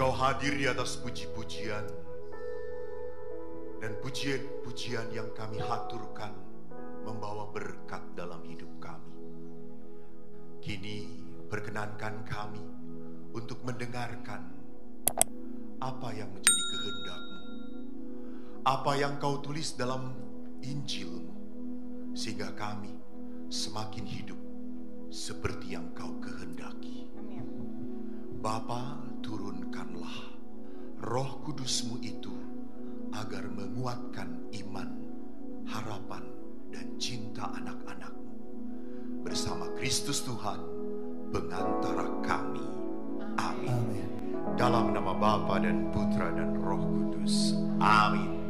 Engkau hadir di atas puji-pujian, dan pujian-pujian yang kami haturkan membawa berkat dalam hidup kami. Kini perkenankan kami untuk mendengarkan apa yang menjadi kehendak-Mu, apa yang Kau tulis dalam Injil-Mu, sehingga kami semakin hidup seperti yang Kau kehendaki. Bapa, turunkanlah Roh Kudus-Mu itu agar menguatkan iman, harapan, dan cinta anak-anak-Mu bersama Kristus Tuhan, pengantara kami. Amin. Amin. Dalam nama Bapa dan Putra dan Roh Kudus. Amin.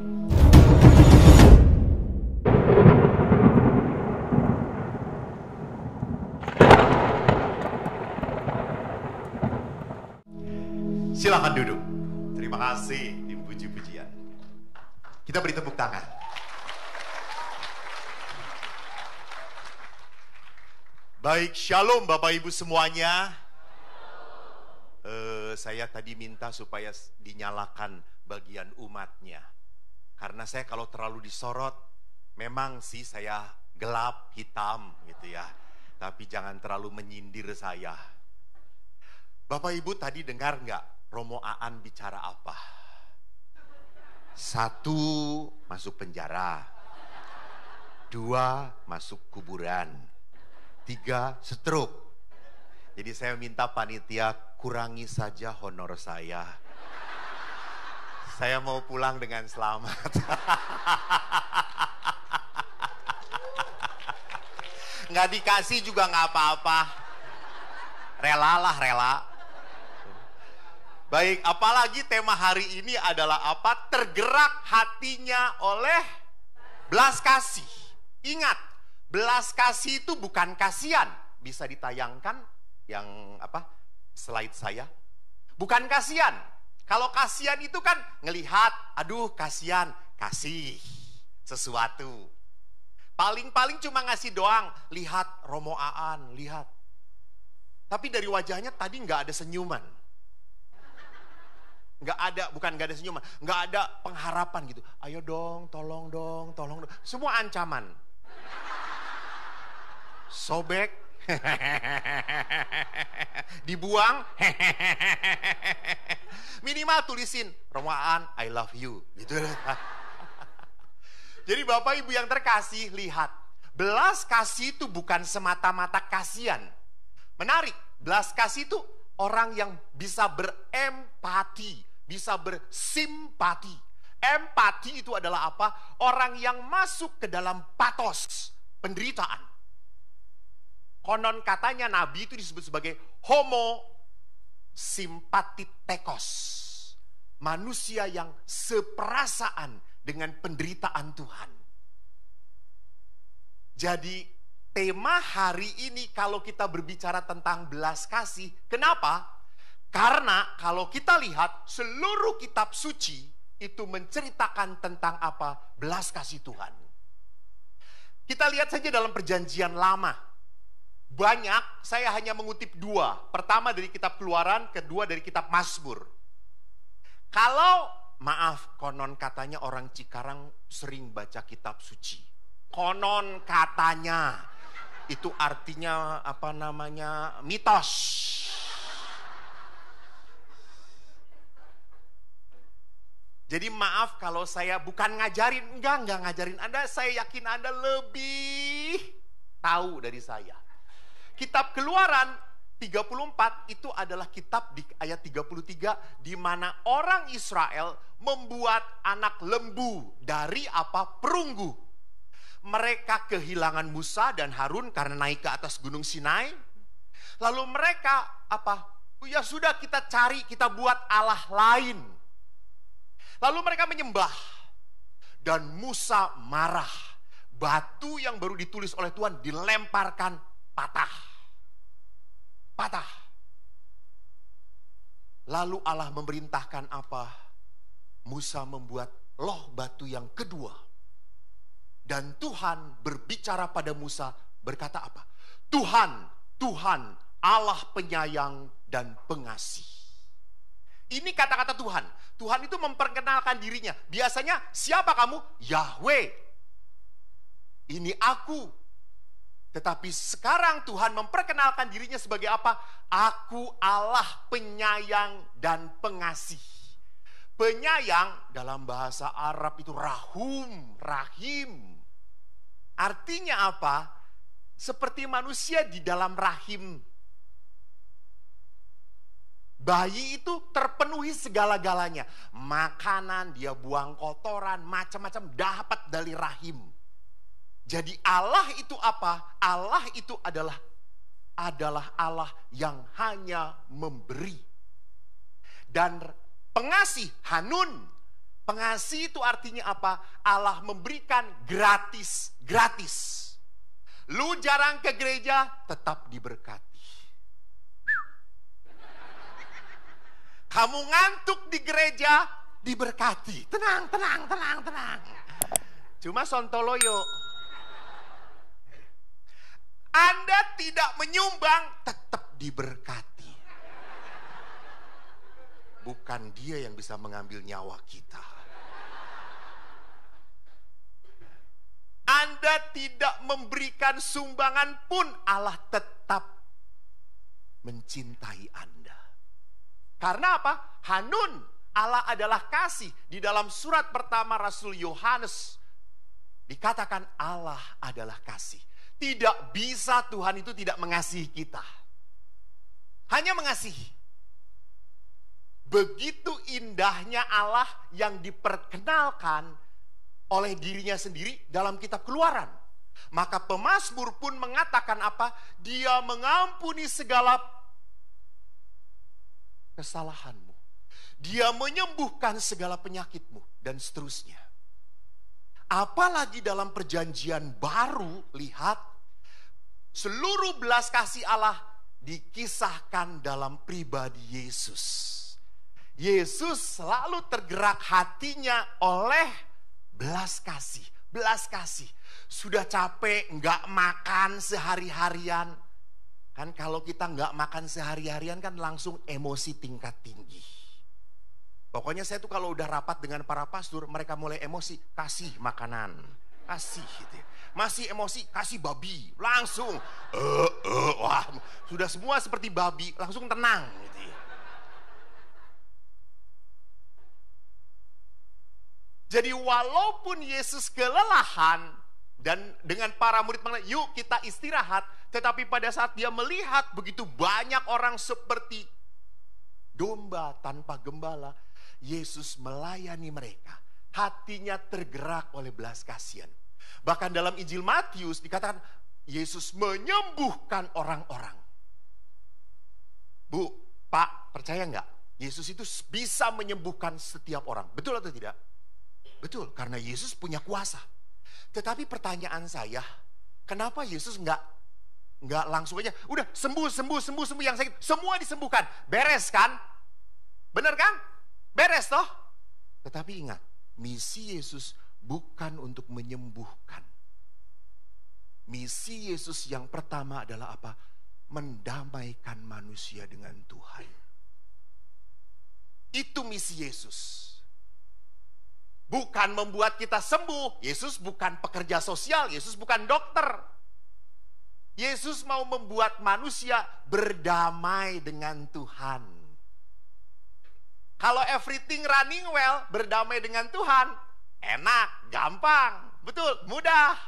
Silakan duduk. Terima kasih tim puji-pujian. Kita beri tepuk tangan. Baik, shalom Bapak Ibu semuanya. Saya tadi minta supaya dinyalakan bagian umatnya. Karena saya kalau terlalu disorot, memang sih saya gelap, hitam gitu ya. Tapi jangan terlalu menyindir saya. Bapak Ibu tadi dengar nggak Romo Aan bicara apa? 1, masuk penjara. 2, masuk kuburan. 3, stroke. Jadi saya minta panitia kurangi saja honor saya. Saya mau pulang dengan selamat. Nggak dikasih juga nggak apa-apa. Relalah, rela. Baik, apalagi tema hari ini adalah apa? Tergerak hatinya oleh belas kasih. Ingat, belas kasih itu bukan kasihan. Bisa ditayangkan yang apa? Slide saya. Bukan kasihan. Kalau kasihan itu kan ngelihat, aduh kasihan, kasih sesuatu. Paling-paling cuma ngasih doang. Lihat Romo Aan, lihat. Tapi dari wajahnya tadi nggak ada senyuman. Nggak ada, bukan nggak ada senyuman, nggak ada pengharapan gitu. Ayo dong, tolong dong, tolong dong. Semua ancaman. Sobek, dibuang, minimal tulisin Romo Aan, I love you, gitu. Jadi Bapak Ibu yang terkasih, lihat, belas kasih itu bukan semata-mata kasihan. Menarik, belas kasih itu orang yang bisa berempati, bisa bersimpati. Empati itu adalah apa? Orang yang masuk ke dalam patos, penderitaan. Konon katanya Nabi itu disebut sebagai homo simpatitekos. Manusia yang seperasaan dengan penderitaan Tuhan. Jadi tema hari ini kalau kita berbicara tentang belas kasih, kenapa? Karena kalau kita lihat seluruh kitab suci itu menceritakan tentang apa? Belas kasih Tuhan. Kita lihat saja dalam perjanjian lama. Banyak, saya hanya mengutip 2. Pertama dari kitab Keluaran, kedua dari kitab Mazmur. Kalau, maaf, konon katanya orang Cikarang sering baca kitab suci. Konon katanya, itu artinya apa namanya? Mitos. Jadi maaf kalau saya bukan ngajarin, enggak ngajarin Anda, saya yakin Anda lebih tahu dari saya. Kitab Keluaran 34 itu adalah kitab di ayat 33 di mana orang Israel membuat anak lembu dari apa? Perunggu. Mereka kehilangan Musa dan Harun karena naik ke atas gunung Sinai. Lalu mereka apa? Ya sudah kita cari, kita buat Allah lain. Lalu mereka menyembah. Dan Musa marah. Batu yang baru ditulis oleh Tuhan dilemparkan patah. Patah. Lalu Allah memerintahkan apa? Musa membuat loh batu yang kedua. Dan Tuhan berbicara pada Musa berkata apa? Tuhan, Allah penyayang dan pengasih. Ini kata-kata Tuhan. Tuhan itu memperkenalkan dirinya. Biasanya, siapa kamu? Yahweh. Ini aku. Tetapi sekarang Tuhan memperkenalkan dirinya sebagai apa? Aku Allah penyayang dan pengasih. Penyayang dalam bahasa Arab itu rahim. Artinya apa? Seperti manusia di dalam rahim. Bayi itu terpenuhi segala-galanya. Makanan, dia buang kotoran, macam-macam dapat dari rahim. Jadi Allah itu apa? Allah itu adalah Allah yang hanya memberi. Dan pengasih, Hanun. Pengasih itu artinya apa? Allah memberikan gratis. Lu jarang ke gereja, tetap diberkati. Kamu ngantuk di gereja, diberkati. Tenang. Cuma sontoloyo. Anda tidak menyumbang, tetap diberkati. Bukan dia yang bisa mengambil nyawa kita. Anda tidak memberikan sumbangan pun, Allah tetap mencintai Anda. Karena apa? Hanun, Allah adalah kasih. Di dalam surat pertama Rasul Yohanes dikatakan Allah adalah kasih. Tidak bisa Tuhan itu tidak mengasihi kita. Hanya mengasihi. Begitu indahnya Allah yang diperkenalkan oleh dirinya sendiri dalam kitab Keluaran. Maka pemazmur pun mengatakan apa? Dia mengampuni segala kesalahanmu. Dia menyembuhkan segala penyakitmu dan seterusnya. Apalagi dalam perjanjian baru, lihat seluruh belas kasih Allah dikisahkan dalam pribadi Yesus. Yesus selalu tergerak hatinya oleh belas kasih. Sudah capek nggak makan sehari-harian. Kan kalau kita nggak makan sehari-harian kan langsung emosi tingkat tinggi. Pokoknya saya tuh kalau udah rapat dengan para pastor, mereka mulai emosi, kasih makanan, kasih gitu ya. Masih emosi, kasih babi, langsung wah sudah semua seperti babi, langsung tenang gitu ya. Jadi walaupun Yesus kelelahan dan dengan para murid mengatakan, yuk kita istirahat. Tetapi pada saat dia melihat begitu banyak orang seperti domba tanpa gembala, Yesus melayani mereka. Hatinya tergerak oleh belas kasihan. Bahkan dalam Injil Matius dikatakan, Yesus menyembuhkan orang-orang. Bu, Pak, percaya nggak? Yesus itu bisa menyembuhkan setiap orang. Betul atau tidak? Betul, karena Yesus punya kuasa. Tetapi pertanyaan saya, kenapa Yesus nggak langsung aja, udah sembuh yang sakit, semua disembuhkan, beres kan? Bener kan? Beres toh? Tetapi ingat, misi Yesus bukan untuk menyembuhkan. Misi Yesus yang pertama adalah apa? Mendamaikan manusia dengan Tuhan. Itu misi Yesus. Bukan membuat kita sembuh. Yesus bukan pekerja sosial, Yesus bukan dokter. Yesus mau membuat manusia berdamai dengan Tuhan. Kalau everything running well, berdamai dengan Tuhan, enak, gampang, betul, mudah.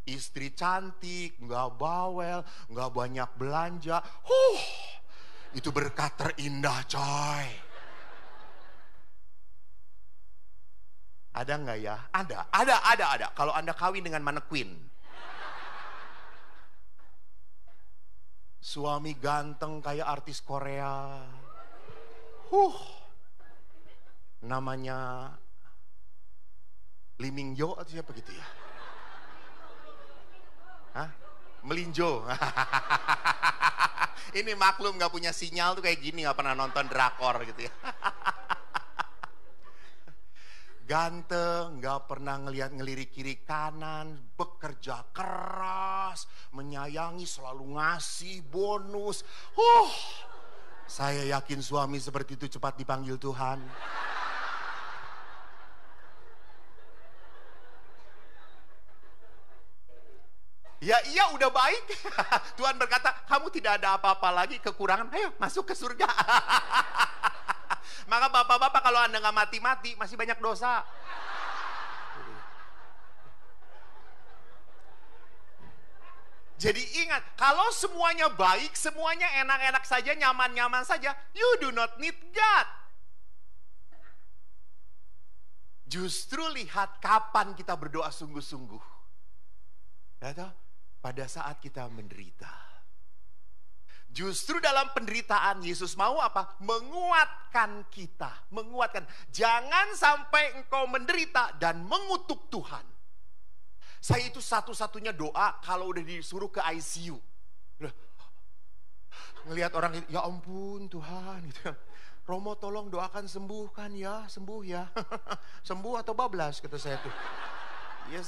Istri cantik, gak bawel, gak banyak belanja. Itu berkat terindah coy. Ada nggak ya? Ada. Kalau Anda kawin dengan manekuin, suami ganteng kayak artis Korea, namanya Lee Min Ho atau siapa gitu ya? Hah? Melinjo. Ini maklum nggak punya sinyal tuh kayak gini, nggak pernah nonton drakor gitu ya. Ganteng, gak pernah ngelirik kiri kanan, bekerja keras, menyayangi, selalu ngasih bonus. Saya yakin suami seperti itu cepat dipanggil Tuhan. Ya iya udah baik. Tuhan berkata, kamu tidak ada apa-apa lagi, kekurangan, ayo masuk ke surga. Maka bapak-bapak kalau Anda nggak mati-mati, masih banyak dosa. Jadi ingat, kalau semuanya baik, semuanya enak-enak saja, nyaman-nyaman saja, you do not need God. Justru lihat kapan kita berdoa sungguh-sungguh. Ya toh? Pada saat kita menderita. Justru dalam penderitaan Yesus mau apa? Menguatkan kita. Menguatkan. Jangan sampai engkau menderita dan mengutuk Tuhan. Saya itu satu-satunya doa kalau udah disuruh ke ICU. Ngelihat orang, ya ampun Tuhan. Gitu. Romo tolong doakan sembuhkan ya. Sembuh ya. Sembuh atau bablas kata saya tuh. Ya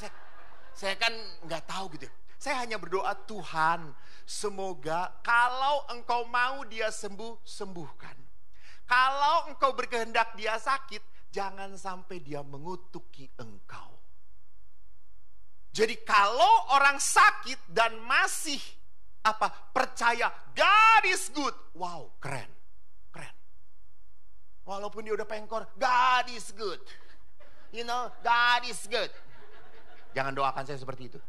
saya kan nggak tahu gitu. Saya hanya berdoa, Tuhan, semoga kalau engkau mau dia sembuh, sembuhkan. Kalau engkau berkehendak dia sakit, jangan sampai dia mengutuki engkau. Jadi kalau orang sakit dan masih percaya God is good, wow, keren. Walaupun dia udah pengkor, God is good. You know, God is good. Jangan doakan saya seperti itu.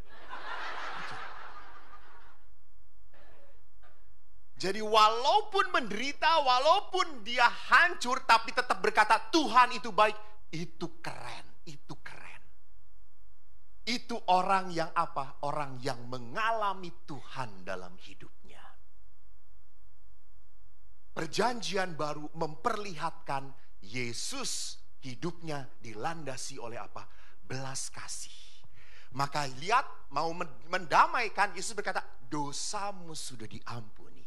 Jadi walaupun menderita, walaupun dia hancur, tapi tetap berkata Tuhan itu baik. Itu keren, itu keren. Itu orang yang Orang yang mengalami Tuhan dalam hidupnya. Perjanjian baru memperlihatkan Yesus hidupnya dilandasi oleh belas kasih. Maka lihat, mau mendamaikan, Yesus berkata, dosamu sudah diampuni.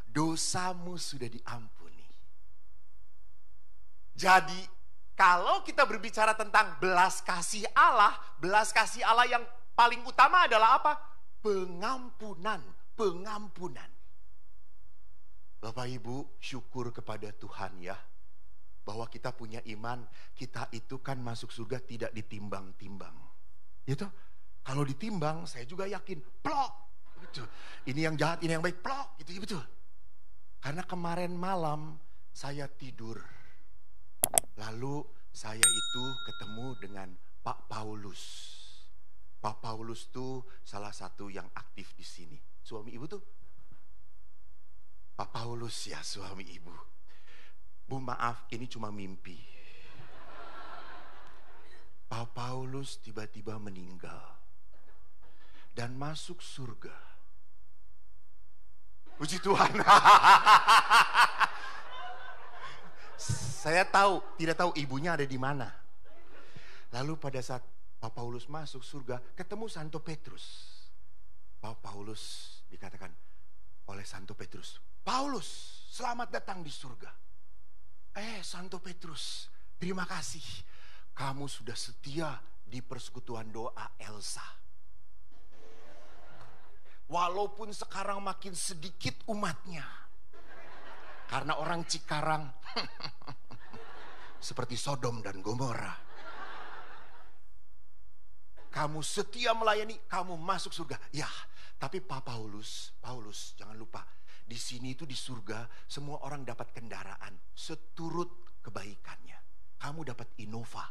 Dosamu sudah diampuni. Jadi, kalau kita berbicara tentang belas kasih Allah yang paling utama adalah pengampunan. Pengampunan. Bapak Ibu, syukur kepada Tuhan ya. Bahwa kita punya iman, kita itu kan masuk surga tidak ditimbang-timbang. Gitu. Kalau ditimbang, saya juga yakin, plok. Gitu. Ini yang jahat, ini yang baik, plok. Gitu, betul. Karena kemarin malam saya tidur. Lalu saya itu ketemu dengan Pak Paulus. Pak Paulus tuh salah satu yang aktif di sini. Suami ibu tuh? Pak Paulus ya, suami ibu. Bu maaf, ini cuma mimpi. Pak Paulus tiba-tiba meninggal. Dan masuk surga. Puji Tuhan. Saya tidak tahu ibunya ada di mana. Lalu pada saat Pak Paulus masuk surga, ketemu Santo Petrus. Pak Paulus dikatakan oleh Santo Petrus, Paulus, selamat datang di surga. Santo Petrus, terima kasih. Kamu sudah setia di persekutuan doa Elsa. Walaupun sekarang makin sedikit umatnya. Karena orang Cikarang seperti Sodom dan Gomora. Kamu setia melayani, kamu masuk surga. Ya, tapi Pak Paulus, jangan lupa. Di sini itu di surga, semua orang dapat kendaraan seturut kebaikannya. Kamu dapat Innova.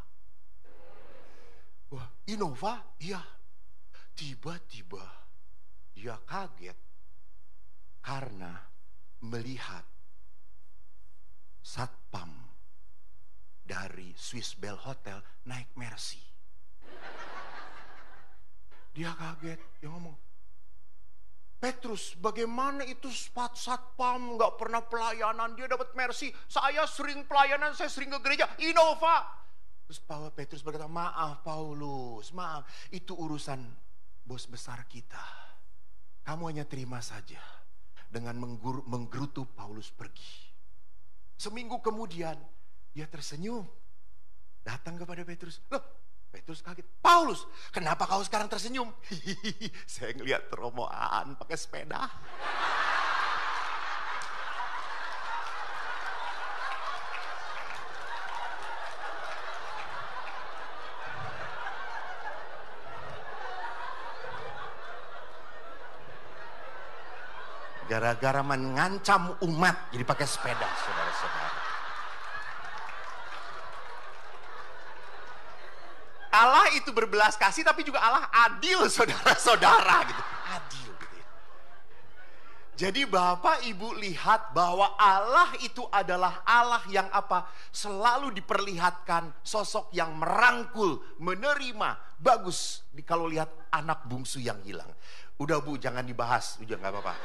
Wah, Innova? Iya. Tiba-tiba dia kaget karena melihat satpam dari Swiss Bell Hotel naik Mercy. Dia kaget, dia ngomong, Petrus, bagaimana itu satpam gak pernah pelayanan, dia dapat Mercy. Saya sering pelayanan, saya sering ke gereja, Innova. Terus Petrus berkata, maaf Paulus, maaf, itu urusan bos besar kita. Kamu hanya terima saja. Dengan menggerutu Paulus pergi. Seminggu kemudian dia tersenyum. Datang kepada Petrus. Loh, Petrus kaget. Paulus, kenapa kau sekarang tersenyum? Saya ngelihat Romo Aan pakai sepeda. Gara-gara mengancam umat, jadi pakai sepeda, saudara-saudara. Allah itu berbelas kasih, tapi juga Allah adil, saudara-saudara, gitu. Adil, gitu ya. Jadi Bapak Ibu lihat bahwa Allah itu adalah Allah yang apa? Selalu diperlihatkan sosok yang merangkul, menerima. Bagus kalau lihat anak bungsu yang hilang. Udah Bu, jangan dibahas, udah nggak apa-apa.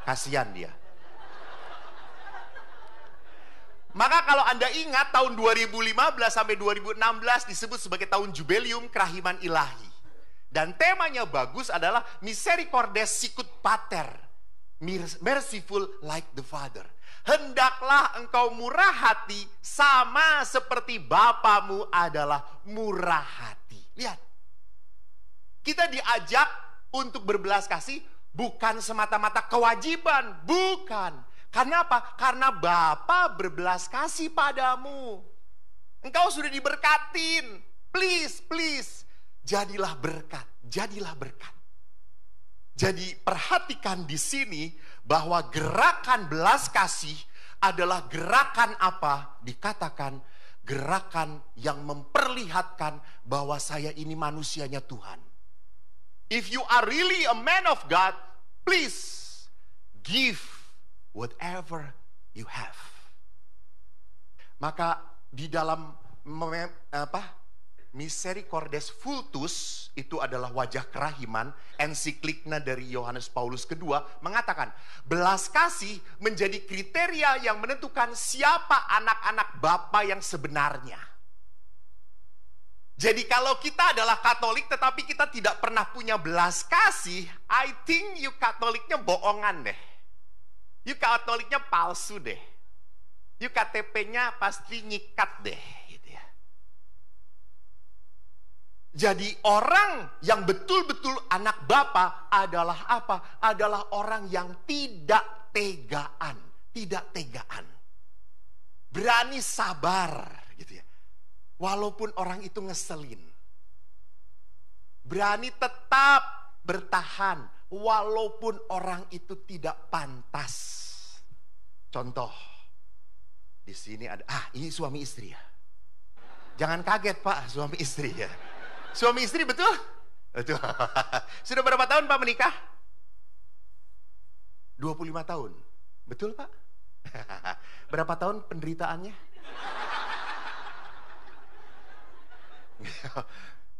Kasihan dia. Maka kalau Anda ingat tahun 2015 sampai 2016 disebut sebagai tahun Jubileum Kerahiman Ilahi. Dan temanya bagus adalah Misericordes Sicut Pater, merciful like the Father. Hendaklah engkau murah hati sama seperti Bapamu adalah murah hati. Lihat. Kita diajak untuk berbelas kasih bukan semata-mata kewajiban, bukan. Karena apa? Karena Bapa berbelas kasih padamu. Engkau sudah diberkatin. Please, please. Jadilah berkat, jadilah berkat. Jadi perhatikan di sini bahwa gerakan belas kasih adalah gerakan apa? Dikatakan gerakan yang memperlihatkan bahwa saya ini manusianya Tuhan. If you are really a man of God, please give whatever you have. Maka di dalam Misericordes Vultus, itu adalah wajah kerahiman, ensikliknya dari Yohanes Paulus II mengatakan, belas kasih menjadi kriteria yang menentukan siapa anak-anak Bapa yang sebenarnya. Jadi kalau kita adalah Katolik tetapi kita tidak pernah punya belas kasih, I think you Katoliknya bohongan deh. You Katoliknya palsu deh. You KTP-nya pasti nyikat deh. Gitu ya. Jadi orang yang betul-betul anak Bapa adalah apa? Adalah orang yang tidak tegaan. Tidak tegaan. Berani sabar. Gitu ya. Walaupun orang itu ngeselin. Berani tetap bertahan. Walaupun orang itu tidak pantas. Contoh. Di sini ada, ini suami istri ya. Jangan kaget Pak, suami istri ya. Suami istri betul? Betul. Sudah berapa tahun Pak menikah? 25 tahun. Betul Pak? Berapa tahun penderitaannya?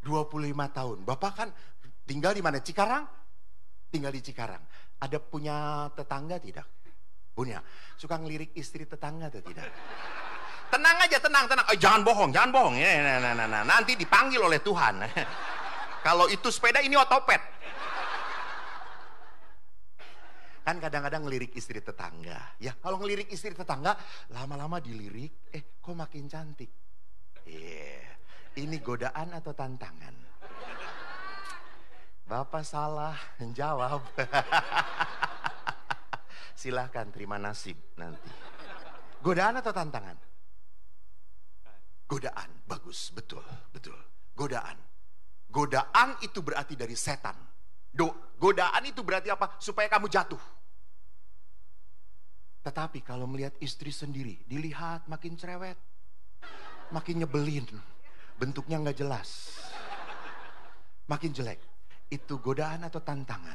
25 tahun. Bapak kan tinggal di mana? Cikarang? Tinggal di Cikarang. Ada punya tetangga tidak? Punya. Suka ngelirik istri tetangga atau tidak? Tenang aja, tenang. Jangan bohong. Nah, nanti dipanggil oleh Tuhan. Kalau itu sepeda, ini otopet. Kan kadang-kadang ngelirik istri tetangga. Ya, kalau ngelirik istri tetangga, lama-lama dilirik, kok makin cantik. Ini godaan atau tantangan? Bapak salah menjawab. Silahkan terima nasib nanti. Godaan atau tantangan? Godaan, bagus, betul. Godaan. Godaan itu berarti dari setan. Godaan itu berarti apa? Supaya kamu jatuh. Tetapi kalau melihat istri sendiri, dilihat makin cerewet, makin nyebelin, bentuknya nggak jelas, makin jelek. Itu godaan atau tantangan?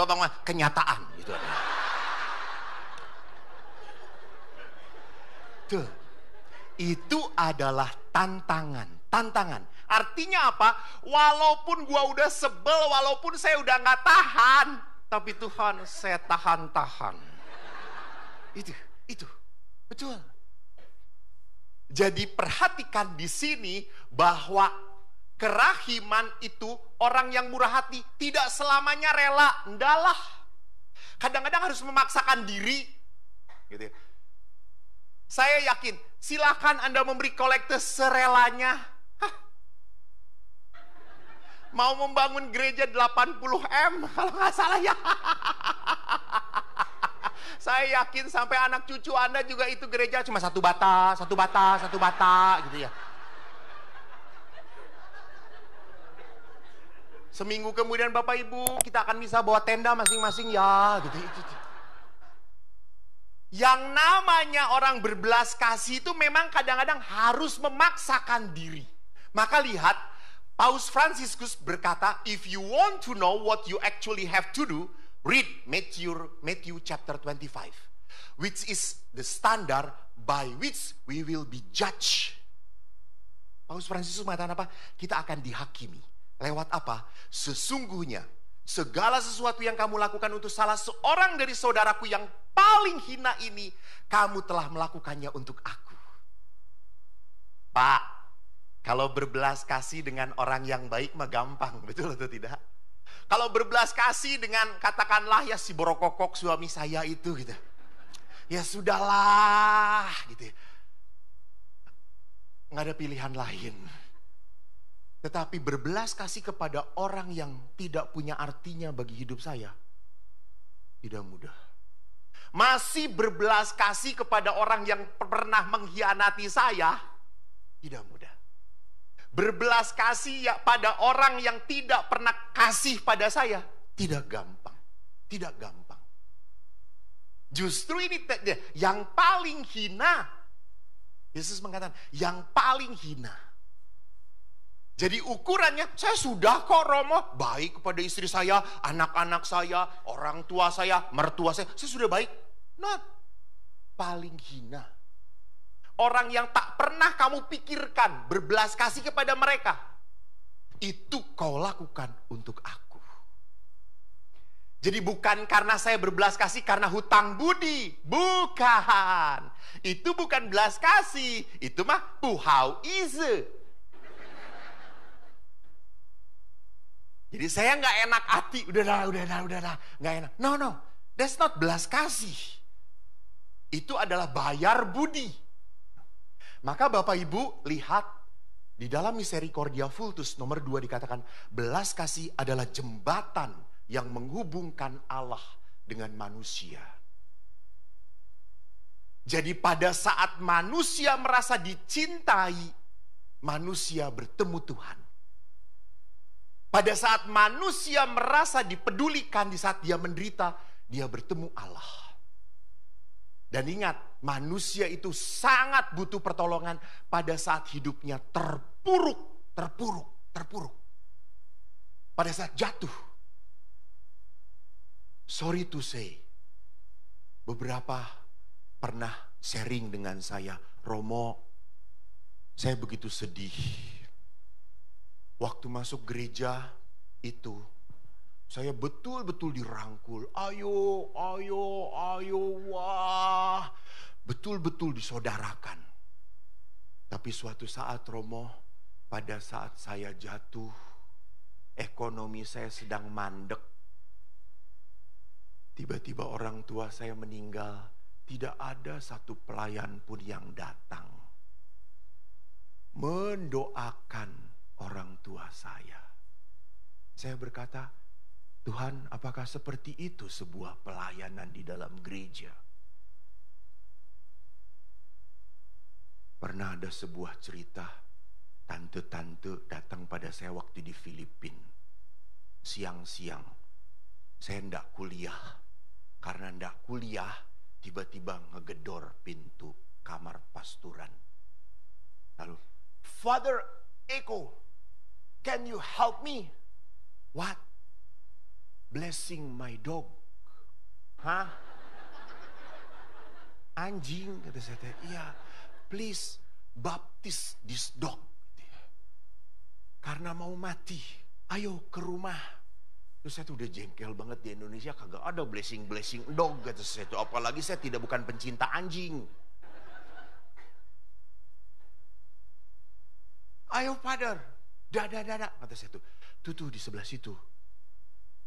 Bapak mah kenyataan gitu. Tuh. Itu adalah tantangan. Artinya apa? Walaupun gua udah sebel, walaupun saya udah nggak tahan, tapi Tuhan saya tahan. Itu betul. Jadi perhatikan di sini bahwa kerahiman itu orang yang murah hati tidak selamanya rela. Enggaklah. Kadang-kadang harus memaksakan diri. Gitu ya. Saya yakin, silakan Anda memberi kolekte serelanya. Mau membangun gereja 80M kalau nggak salah ya. Saya yakin sampai anak cucu Anda juga itu gereja cuma satu bata gitu ya. Seminggu kemudian Bapak Ibu, kita akan bisa bawa tenda masing-masing ya, gitu. Yang namanya orang berbelas kasih itu memang kadang-kadang harus memaksakan diri. Maka lihat, Paus Fransiskus berkata, if you want to know what you actually have to do, read Matthew chapter 25, which is the standard by which we will be judged. Paus Fransiskus mengatakan apa? Kita akan dihakimi. Lewat apa? Sesungguhnya segala sesuatu yang kamu lakukan untuk salah seorang dari saudaraku yang paling hina ini, kamu telah melakukannya untuk aku. Pak, kalau berbelas kasih dengan orang yang baik mah gampang, betul atau tidak? Kalau berbelas kasih dengan katakanlah ya si borokokok suami saya itu gitu. Ya sudahlah gitu. Nggak ada pilihan lain. Tetapi berbelas kasih kepada orang yang tidak punya artinya bagi hidup saya, tidak mudah. Masih berbelas kasih kepada orang yang pernah mengkhianati saya, tidak mudah. Berbelas kasih ya pada orang yang tidak pernah kasih pada saya, tidak gampang. Tidak gampang. Justru ini yang paling hina. Yesus mengatakan, yang paling hina. Jadi ukurannya, saya sudah kok Romo, baik kepada istri saya, anak-anak saya, orang tua saya, mertua saya sudah baik. Not. Paling hina. Orang yang tak pernah kamu pikirkan berbelas kasih kepada mereka, itu kau lakukan untuk aku. Jadi bukan karena saya berbelas kasih karena hutang budi, bukan. Itu bukan belas kasih, itu mah puhauize. Jadi saya nggak enak hati, udah nggak enak. No, that's not belas kasih. Itu adalah bayar budi. Maka Bapak Ibu lihat di dalam Misericordia Vultus nomor 2 dikatakan belas kasih adalah jembatan yang menghubungkan Allah dengan manusia. Jadi pada saat manusia merasa dicintai, manusia bertemu Tuhan. Pada saat manusia merasa dipedulikan, di saat dia menderita, dia bertemu Allah. Dan ingat, manusia itu sangat butuh pertolongan pada saat hidupnya terpuruk. Pada saat jatuh. Sorry to say, beberapa pernah sharing dengan saya, Romo, saya begitu sedih. Waktu masuk gereja itu, saya betul-betul dirangkul. Ayo, wah. Betul-betul disaudarakan. Tapi suatu saat Romo, pada saat saya jatuh, ekonomi saya sedang mandek. Tiba-tiba orang tua saya meninggal. Tidak ada satu pelayan pun yang datang mendoakan orang tua saya. Saya berkata, Tuhan, apakah seperti itu sebuah pelayanan di dalam gereja? Pernah ada sebuah cerita, tante-tante datang pada saya waktu di Filipina. Siang-siang, saya ndak kuliah. Karena ndak kuliah, tiba-tiba ngegedor pintu kamar pasturan. Lalu, Father Eko, can you help me? What? Blessing my dog. Hah? Anjing, kata saya. Iya, please baptize this dog. Karena mau mati. Ayo ke rumah. Terus saya tuh udah jengkel banget, di Indonesia kagak ada blessing dog, kata saya tuh. Apalagi saya bukan pencinta anjing. Ayo Father, dada, kata saya tuh. Tuh di sebelah situ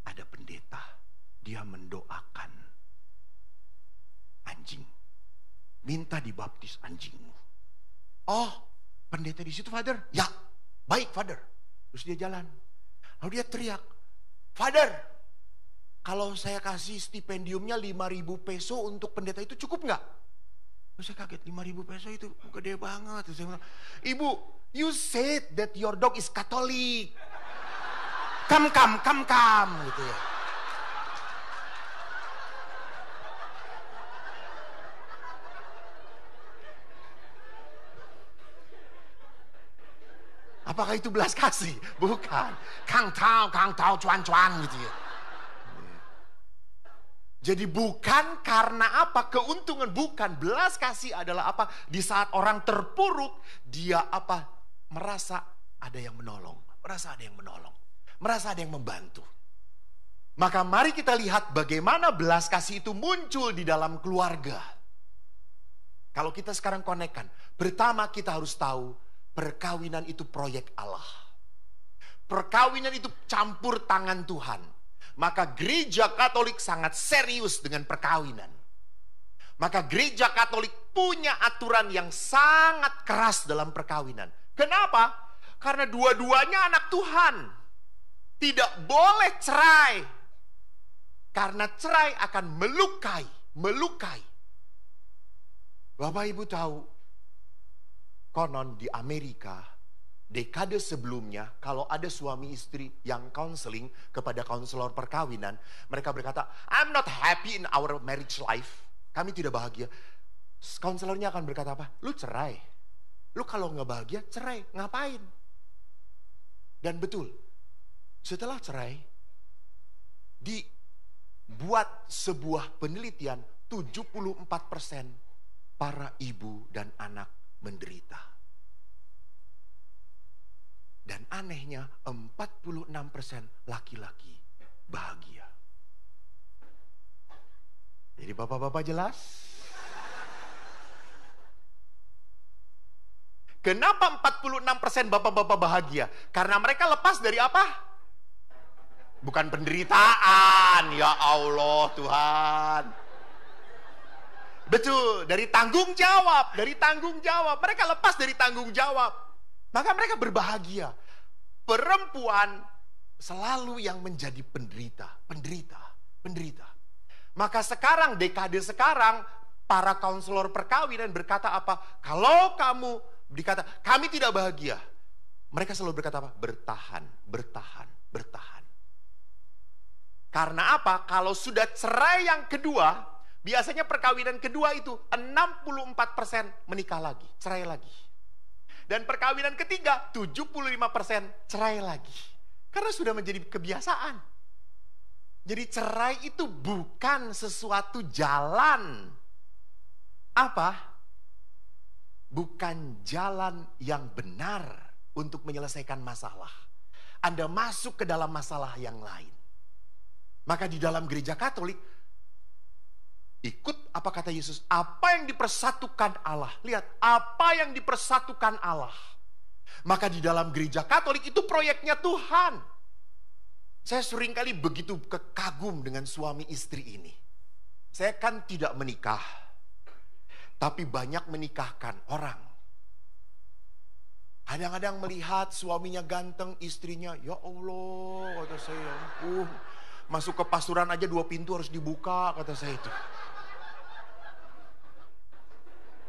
ada pendeta, dia mendoakan anjing, minta dibaptis anjingmu. Oh, pendeta di situ Father? Ya, baik Father. Terus dia jalan, lalu dia teriak, Father, kalau saya kasih stipendiumnya 5.000 peso untuk pendeta itu cukup nggak? Terus saya kaget, 5.000 peso itu gede banget. Terus saya bilang, Ibu, you said that your dog is Catholic. Kam gitu ya. Apakah itu belas kasih? Bukan. Kang tau, cuan gitu ya. Jadi bukan karena apa? Keuntungan, bukan. Belas kasih adalah apa? Di saat orang terpuruk, dia apa? Merasa ada yang menolong. Merasa ada yang menolong. Merasa ada yang membantu. Maka mari kita lihat bagaimana belas kasih itu muncul di dalam keluarga. Kalau kita sekarang konekkan, pertama kita harus tahu, perkawinan itu proyek Allah. Perkawinan itu campur tangan Tuhan. Maka gereja Katolik sangat serius dengan perkawinan. Maka gereja Katolik punya aturan yang sangat keras dalam perkawinan. Kenapa? Karena dua-duanya anak Tuhan. Tidak boleh cerai. Karena cerai akan melukai. Bapak Ibu tahu, konon di Amerika, dekade sebelumnya, kalau ada suami istri yang counseling kepada konselor perkawinan, mereka berkata, I'm not happy in our marriage life. Kami tidak bahagia. Konselornya akan berkata apa? Lu cerai. Lu kalau nggak bahagia, cerai. Ngapain? Dan betul, setelah cerai, dibuat sebuah penelitian, 74% para ibu dan anak menderita. Dan anehnya 46% laki-laki bahagia. Jadi bapak-bapak jelas? Kenapa 46% bapak-bapak bahagia? Karena mereka lepas dari apa? Bukan penderitaan, ya Allah Tuhan. Betul, dari tanggung jawab. Mereka lepas dari tanggung jawab. Maka mereka berbahagia. Perempuan selalu yang menjadi penderita. Maka sekarang, dekade sekarang, para konselor perkawinan berkata apa? Kalau kamu dikata, kami tidak bahagia. Mereka selalu berkata apa? Bertahan. Karena apa? Kalau sudah cerai yang kedua, biasanya perkawinan kedua itu 64% menikah lagi, cerai lagi. Dan perkawinan ketiga 75% cerai lagi. Karena sudah menjadi kebiasaan. Jadi cerai itu bukan sesuatu jalan. Apa? Bukan jalan yang benar untuk menyelesaikan masalah. Anda masuk ke dalam masalah yang lain. Maka di dalam gereja Katolik, ikut apa kata Yesus, apa yang dipersatukan Allah. Lihat, apa yang dipersatukan Allah. Maka di dalam gereja Katolik itu proyeknya Tuhan. Saya seringkali begitu kagum dengan suami istri ini. Saya kan tidak menikah, tapi banyak menikahkan orang. Kadang-kadang melihat suaminya ganteng, istrinya, ya Allah, kata saya, masuk ke pasturan aja 2 pintu harus dibuka, kata saya itu.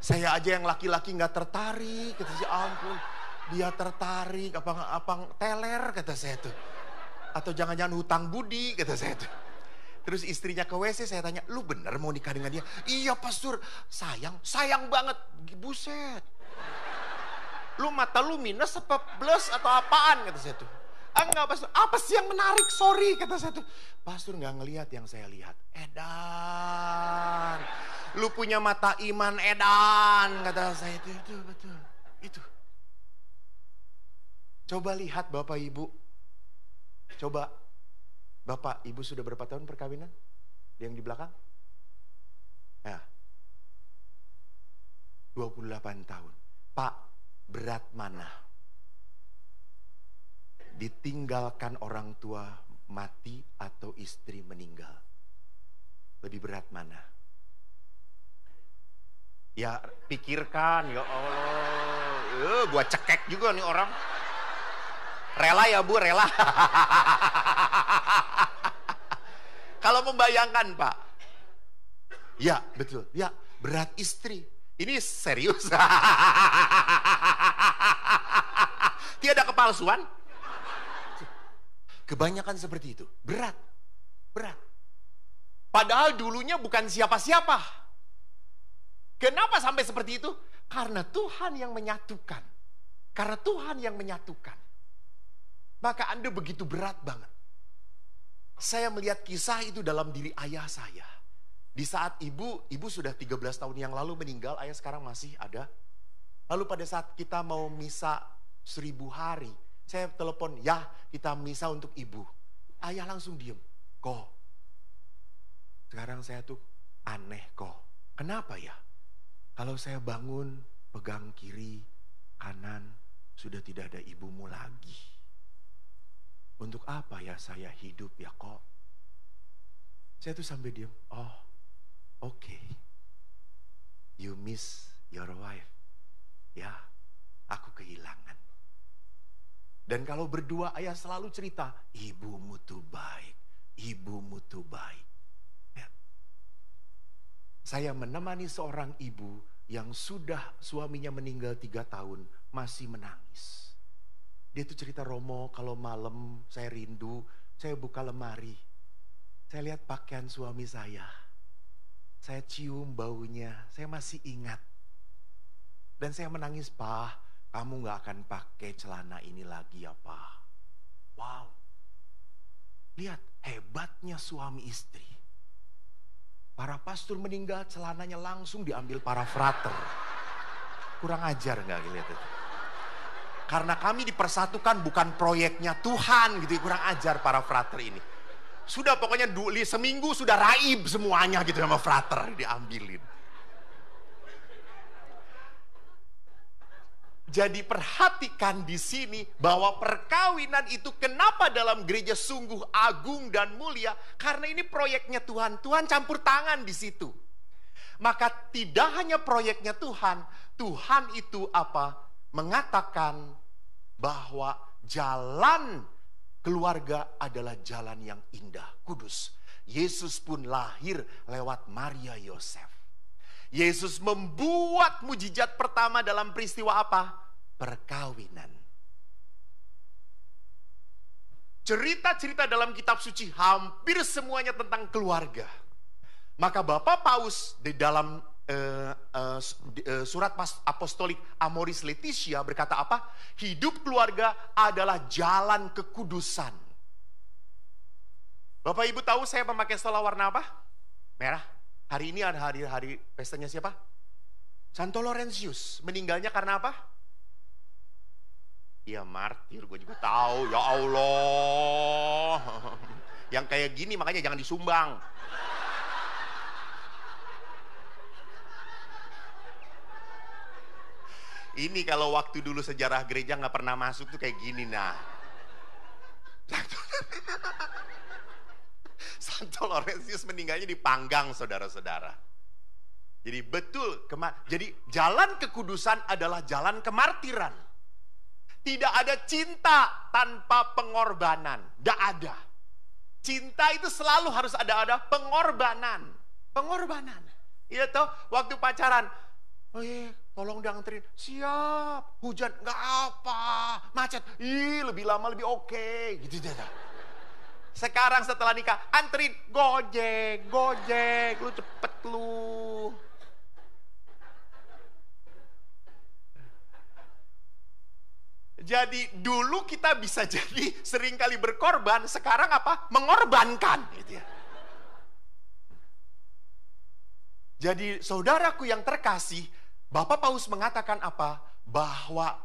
Saya aja yang laki-laki nggak tertarik, kata saya, ampun, dia tertarik, apa teler, kata saya itu. Atau jangan-jangan hutang budi, kata saya itu. Terus istrinya ke WC, saya tanya, lu bener mau nikah dengan dia? Iya pastor, sayang banget, buset. Lu mata lu minus apa plus atau apaan, kata saya itu. Enggak pastor, apa sih yang menarik, sorry, kata saya itu. Pastor nggak ngelihat yang saya lihat, edan. Lu punya mata iman, edan, kata saya itu betul, itu. Coba lihat Bapak Ibu, coba Bapak Ibu sudah berapa tahun perkawinan? Yang di belakang? Ya, 28 tahun. Pak, berat mana? Ditinggalkan orang tua mati atau istri meninggal? Lebih berat mana? Ya pikirkan, ya Allah. Gua cekek juga nih orang. Rela ya Bu, rela. Kalau membayangkan Pak. Ya betul, ya berat istri. Ini serius. Tiada kepalsuan. Kebanyakan seperti itu. Berat. Padahal dulunya bukan siapa-siapa. Kenapa sampai seperti itu? Karena Tuhan yang menyatukan. Maka Anda begitu berat banget. Saya melihat kisah itu dalam diri ayah saya. Di saat ibu sudah 13 tahun yang lalu meninggal, ayah sekarang masih ada. Lalu pada saat kita mau misa 1000 hari, saya telepon, ya kita misa untuk ibu. Ayah langsung diem. Kok, sekarang saya tuh aneh kok. Kenapa ya? Kalau saya bangun, pegang kiri, kanan, sudah tidak ada ibumu lagi. Untuk apa ya saya hidup ya kok? Saya tuh sampai diem. Oh, oke. You miss your wife. Ya, aku kehilangan. Dan kalau berdua ayah selalu cerita, ibumu tuh baik. Ya. Saya menemani seorang ibu yang sudah suaminya meninggal 3 tahun, masih menangis. Dia tuh cerita, Romo, kalau malam saya rindu, saya buka lemari. Saya lihat pakaian suami saya. Saya cium baunya, saya masih ingat. Dan saya menangis, Pak, kamu gak akan pakai celana ini lagi ya, Pak. Wow. Lihat hebatnya suami istri. Para pastor meninggal, celananya langsung diambil para frater. Kurang ajar gak lihat itu? Karena kami dipersatukan bukan proyeknya Tuhan gitu. Kurang ajar para frater ini. Sudah pokoknya seminggu sudah raib semuanya gitu sama frater diambilin. Jadi perhatikan di sini bahwa perkawinan itu kenapa dalam gereja sungguh agung dan mulia, karena ini proyeknya Tuhan. Tuhan campur tangan di situ. Maka tidak hanya proyeknya Tuhan, Tuhan itu apa? Mengatakan bahwa jalan keluarga adalah jalan yang indah, kudus. Yesus pun lahir lewat Maria Yosef. Yesus membuat mujizat pertama dalam peristiwa apa? Perkawinan. Cerita-cerita dalam kitab suci hampir semuanya tentang keluarga. Maka Bapak Paus di dalam surat apostolik Amoris Laetitia berkata apa? Hidup keluarga adalah jalan kekudusan. Bapak Ibu tahu saya memakai stola warna apa? Merah. Hari ini ada hari pestanya siapa? Santo Laurentius. Meninggalnya karena apa? Iya, martir, gue juga tahu. Ya Allah. Yang kayak gini makanya jangan disumbang. Ini kalau waktu dulu sejarah gereja gak pernah masuk tuh kayak gini nah. Santo Laurentius meninggalnya dipanggang, saudara-saudara. Jadi betul, jadi jalan kekudusan adalah jalan kemartiran. Tidak ada cinta tanpa pengorbanan, tidak ada. Cinta itu selalu harus ada pengorbanan. Iya toh, waktu pacaran, oh iya, tolong dianterin. Siap, hujan nggak apa, macet, lebih lama lebih oke, gitu aja. Sekarang setelah nikah, anterin, gojek, lu cepet lu. Jadi dulu kita bisa jadi seringkali berkorban, sekarang apa? Mengorbankan. Gitu ya. Jadi saudaraku yang terkasih, Bapak Paus mengatakan apa? Bahwa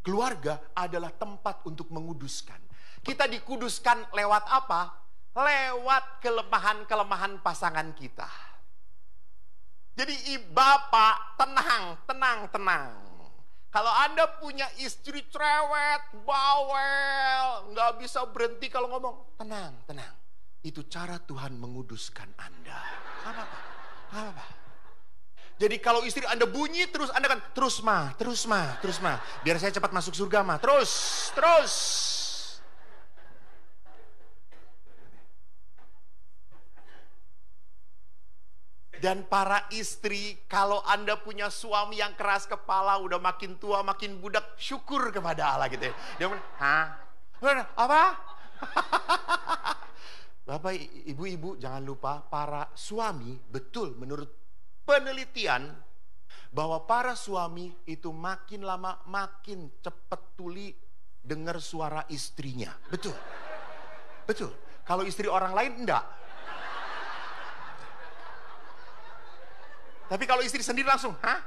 keluarga adalah tempat untuk menguduskan. Kita dikuduskan lewat apa? Lewat kelemahan-kelemahan pasangan kita. Jadi Bapak tenang. Kalau Anda punya istri cerewet, bawel, nggak bisa berhenti kalau ngomong, tenang. Itu cara Tuhan menguduskan Anda. Apa? Jadi kalau istri Anda bunyi terus, Anda kan terus mah. Biar saya cepat masuk surga mah. Terus. Dan para istri, kalau Anda punya suami yang keras kepala, udah makin tua, makin budak, syukur kepada Allah gitu ya. Dia bilang, Apa? Bapak, ibu-ibu jangan lupa para suami, betul menurut penelitian bahwa para suami itu makin lama makin cepat tuli dengar suara istrinya. Betul. Betul. Kalau istri orang lain enggak. Tapi kalau istri sendiri langsung, hah?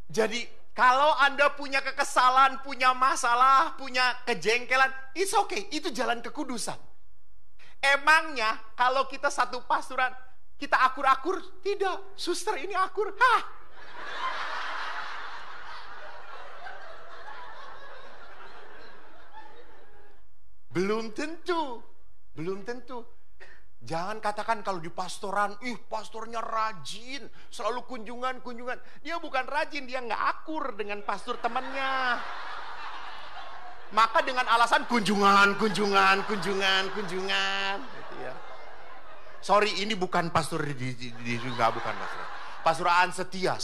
Jadi kalau Anda punya kekesalan, punya masalah, punya kejengkelan, it's okay. Itu jalan kekudusan. Emangnya kalau kita satu pastoran, kita akur-akur? Tidak. Suster ini akur. Hah? Belum tentu. Belum tentu. Jangan katakan kalau di pastoran, pastornya rajin, selalu kunjungan. Dia bukan rajin, dia nggak akur dengan pastor temannya. Maka dengan alasan kunjungan. Gitu ya. Sorry, ini bukan pastor nggak bukan pastor. Pastoran setia.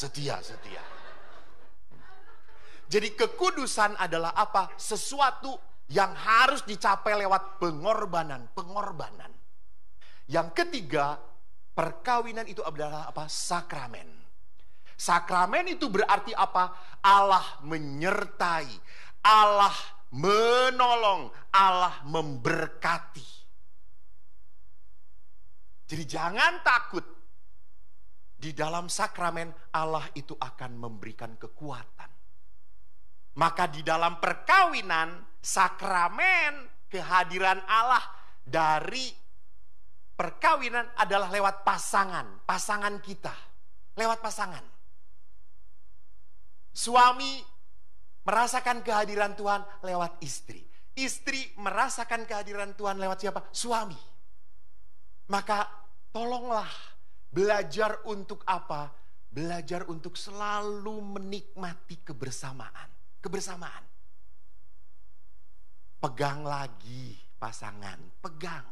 Jadi kekudusan adalah apa? Sesuatu yang harus dicapai lewat pengorbanan. Yang ketiga, perkawinan itu adalah apa? Sakramen. Sakramen itu berarti apa? Allah menyertai, Allah menolong, Allah memberkati. Jadi jangan takut. Di dalam sakramen Allah itu akan memberikan kekuatan. Maka di dalam perkawinan, sakramen kehadiran Allah dari perkawinan adalah lewat pasangan kita. Lewat pasangan. Suami merasakan kehadiran Tuhan lewat istri. Istri merasakan kehadiran Tuhan lewat siapa? Suami. Maka tolonglah belajar untuk apa? Belajar untuk selalu menikmati kebersamaan. Pegang lagi pasangan, pegang.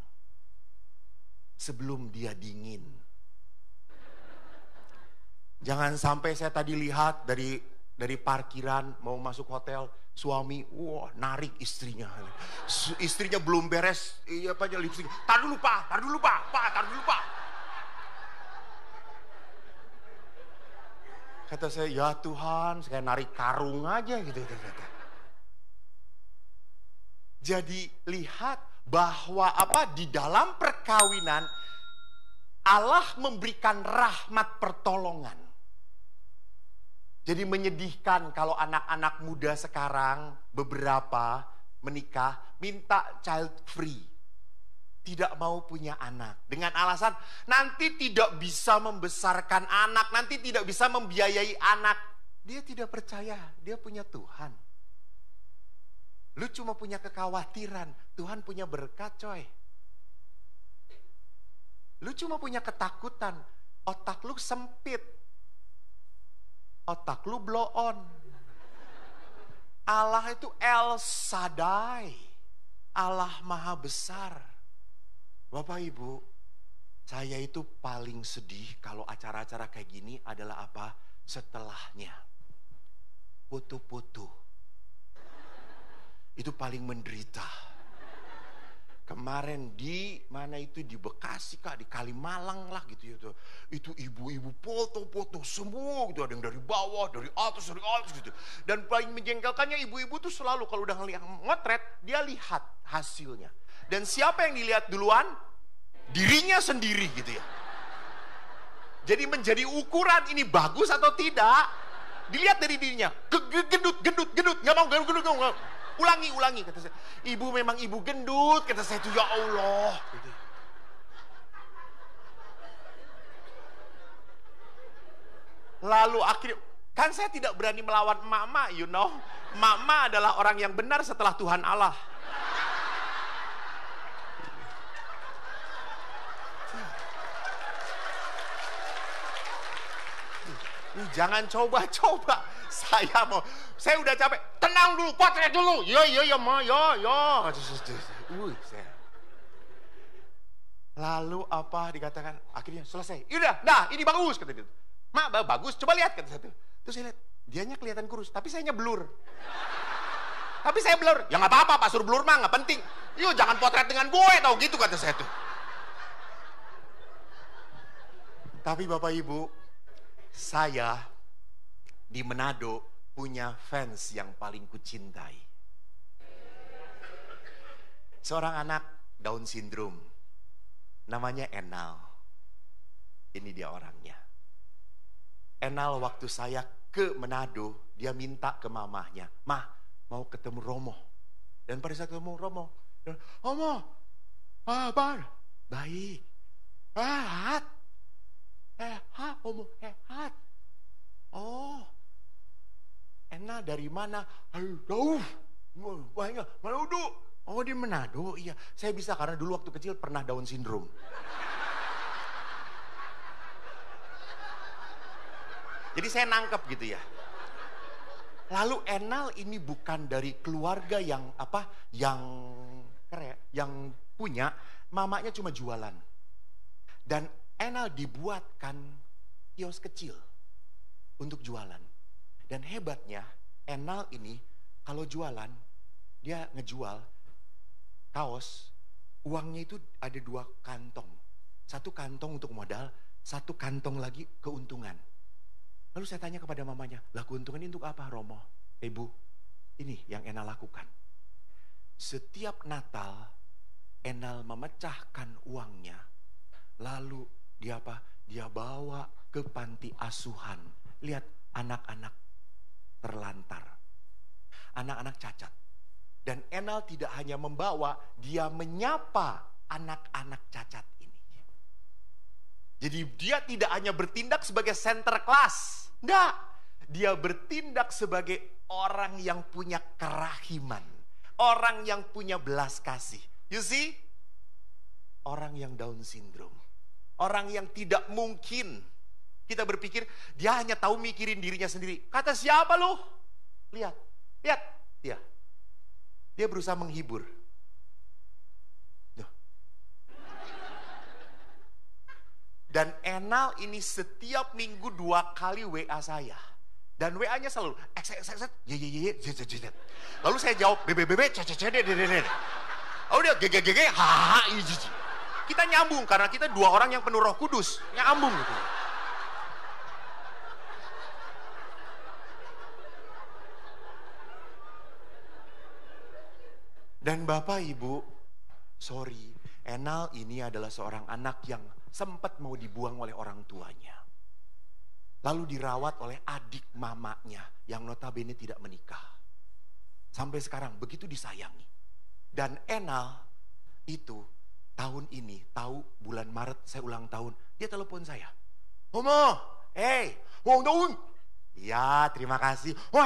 Sebelum dia dingin. Jangan sampai saya tadi lihat dari parkiran mau masuk hotel, suami narik istrinya. Istrinya belum beres, lipstick. Tar dulu pak. Kata saya, ya Tuhan, saya narik karung aja gitu. Jadi lihat bahwa di dalam perkawinan Allah memberikan rahmat pertolongan. Jadi menyedihkan kalau anak-anak muda sekarang beberapa menikah minta child free. Tidak mau punya anak dengan alasan nanti tidak bisa membesarkan anak, nanti tidak bisa membiayai anak. Dia tidak percaya dia punya Tuhan. Lu cuma punya kekhawatiran, Tuhan punya berkat coy. Lu cuma punya ketakutan, otak lu sempit. Otak lu blow on. Allah itu El Shaddai. Allah Maha Besar. Bapak Ibu, saya itu paling sedih kalau acara-acara kayak gini adalah apa? Setelahnya. Foto-foto. Itu paling menderita. Kemarin di mana itu di Bekasi kak, di Kalimalang lah gitu ya. Itu ibu-ibu foto-foto semua gitu, ada yang dari bawah, dari atas gitu. Dan paling menjengkelkannya ibu-ibu tuh selalu kalau udah ngelihat motret, dia lihat hasilnya. Dan siapa yang dilihat duluan? Dirinya sendiri gitu ya. Jadi menjadi ukuran ini bagus atau tidak, dilihat dari dirinya. Gendut, nggak mau gendut. Ulangi kata saya. Ibu memang ibu gendut, kata saya itu ya Allah. Gitu. Lalu akhirnya kan saya tidak berani melawan emak-emak, you know. Emak-emak adalah orang yang benar setelah Tuhan Allah. Jangan coba-coba. Saya udah capek. Tenang dulu, potret dulu. Yo, ma, yo. Lalu apa dikatakan? Akhirnya selesai. Udah, ini bagus kata dia. Mak, bagus. Coba lihat kata satu. Terus saya lihat, Dianya kelihatan kurus, tapi sayanya blur. Tapi saya blur. Ya nggak apa-apa, Pak, suruh blur mah nggak penting. Yuk jangan potret dengan gue, tau gitu kata saya tuh. Tapi Bapak Ibu, saya di Manado punya fans yang paling kucintai. Seorang anak Down syndrome. Namanya Enal. Ini dia orangnya. Enal waktu saya ke Manado, dia minta ke mamahnya, "Mah, mau ketemu Romo." Dan pada saat ketemu Romo, "Romo, apa? Baik. Sehat. Sehat, Romo, sehat. Oh, Enal dari mana? Aduh, banyak. Manado. Oh, di Manado. Iya, saya bisa karena dulu waktu kecil pernah Down syndrome." Jadi saya nangkep gitu ya. Lalu Enal ini bukan dari keluarga yang yang punya, mamanya cuma jualan. Dan Enal dibuatkan kios kecil untuk jualan. Dan hebatnya Enal ini kalau jualan, dia ngejual kaos, uangnya itu ada 2 kantong. 1 kantong untuk modal, 1 kantong lagi keuntungan. Lalu saya tanya kepada mamanya, "Lah keuntungan ini untuk apa, Romo?" "Ibu, ini yang Enal lakukan. Setiap Natal, Enal memecahkan uangnya. Lalu dia Dia bawa ke panti asuhan. Lihat anak-anak terlantar. Anak-anak cacat. Dan Enal tidak hanya membawa, dia menyapa anak-anak cacat ini. Jadi dia tidak hanya bertindak sebagai center class. Enggak. Dia bertindak sebagai orang yang punya kerahiman. Orang yang punya belas kasih. You see? Orang yang Down syndrome. Orang yang tidak mungkin. Kita berpikir dia hanya tahu mikirin dirinya sendiri. Kata siapa lu? Lihat. Lihat. Dia berusaha menghibur. Dan Enal ini setiap minggu 2 kali WA saya. Dan WA-nya selalu lalu saya jawab lalu dia kita nyambung karena kita 2 orang yang penuh Roh Kudus, nyambung gitu. Dan Bapak Ibu, sorry, Enal ini adalah seorang anak yang sempat mau dibuang oleh orang tuanya. Lalu dirawat oleh adik mamanya yang notabene tidak menikah. Sampai sekarang begitu disayangi. Dan Enal itu tahun ini, tahu bulan Maret saya ulang tahun, dia telepon saya. "Omo, ulang tahun." "Ya, terima kasih." "Oh,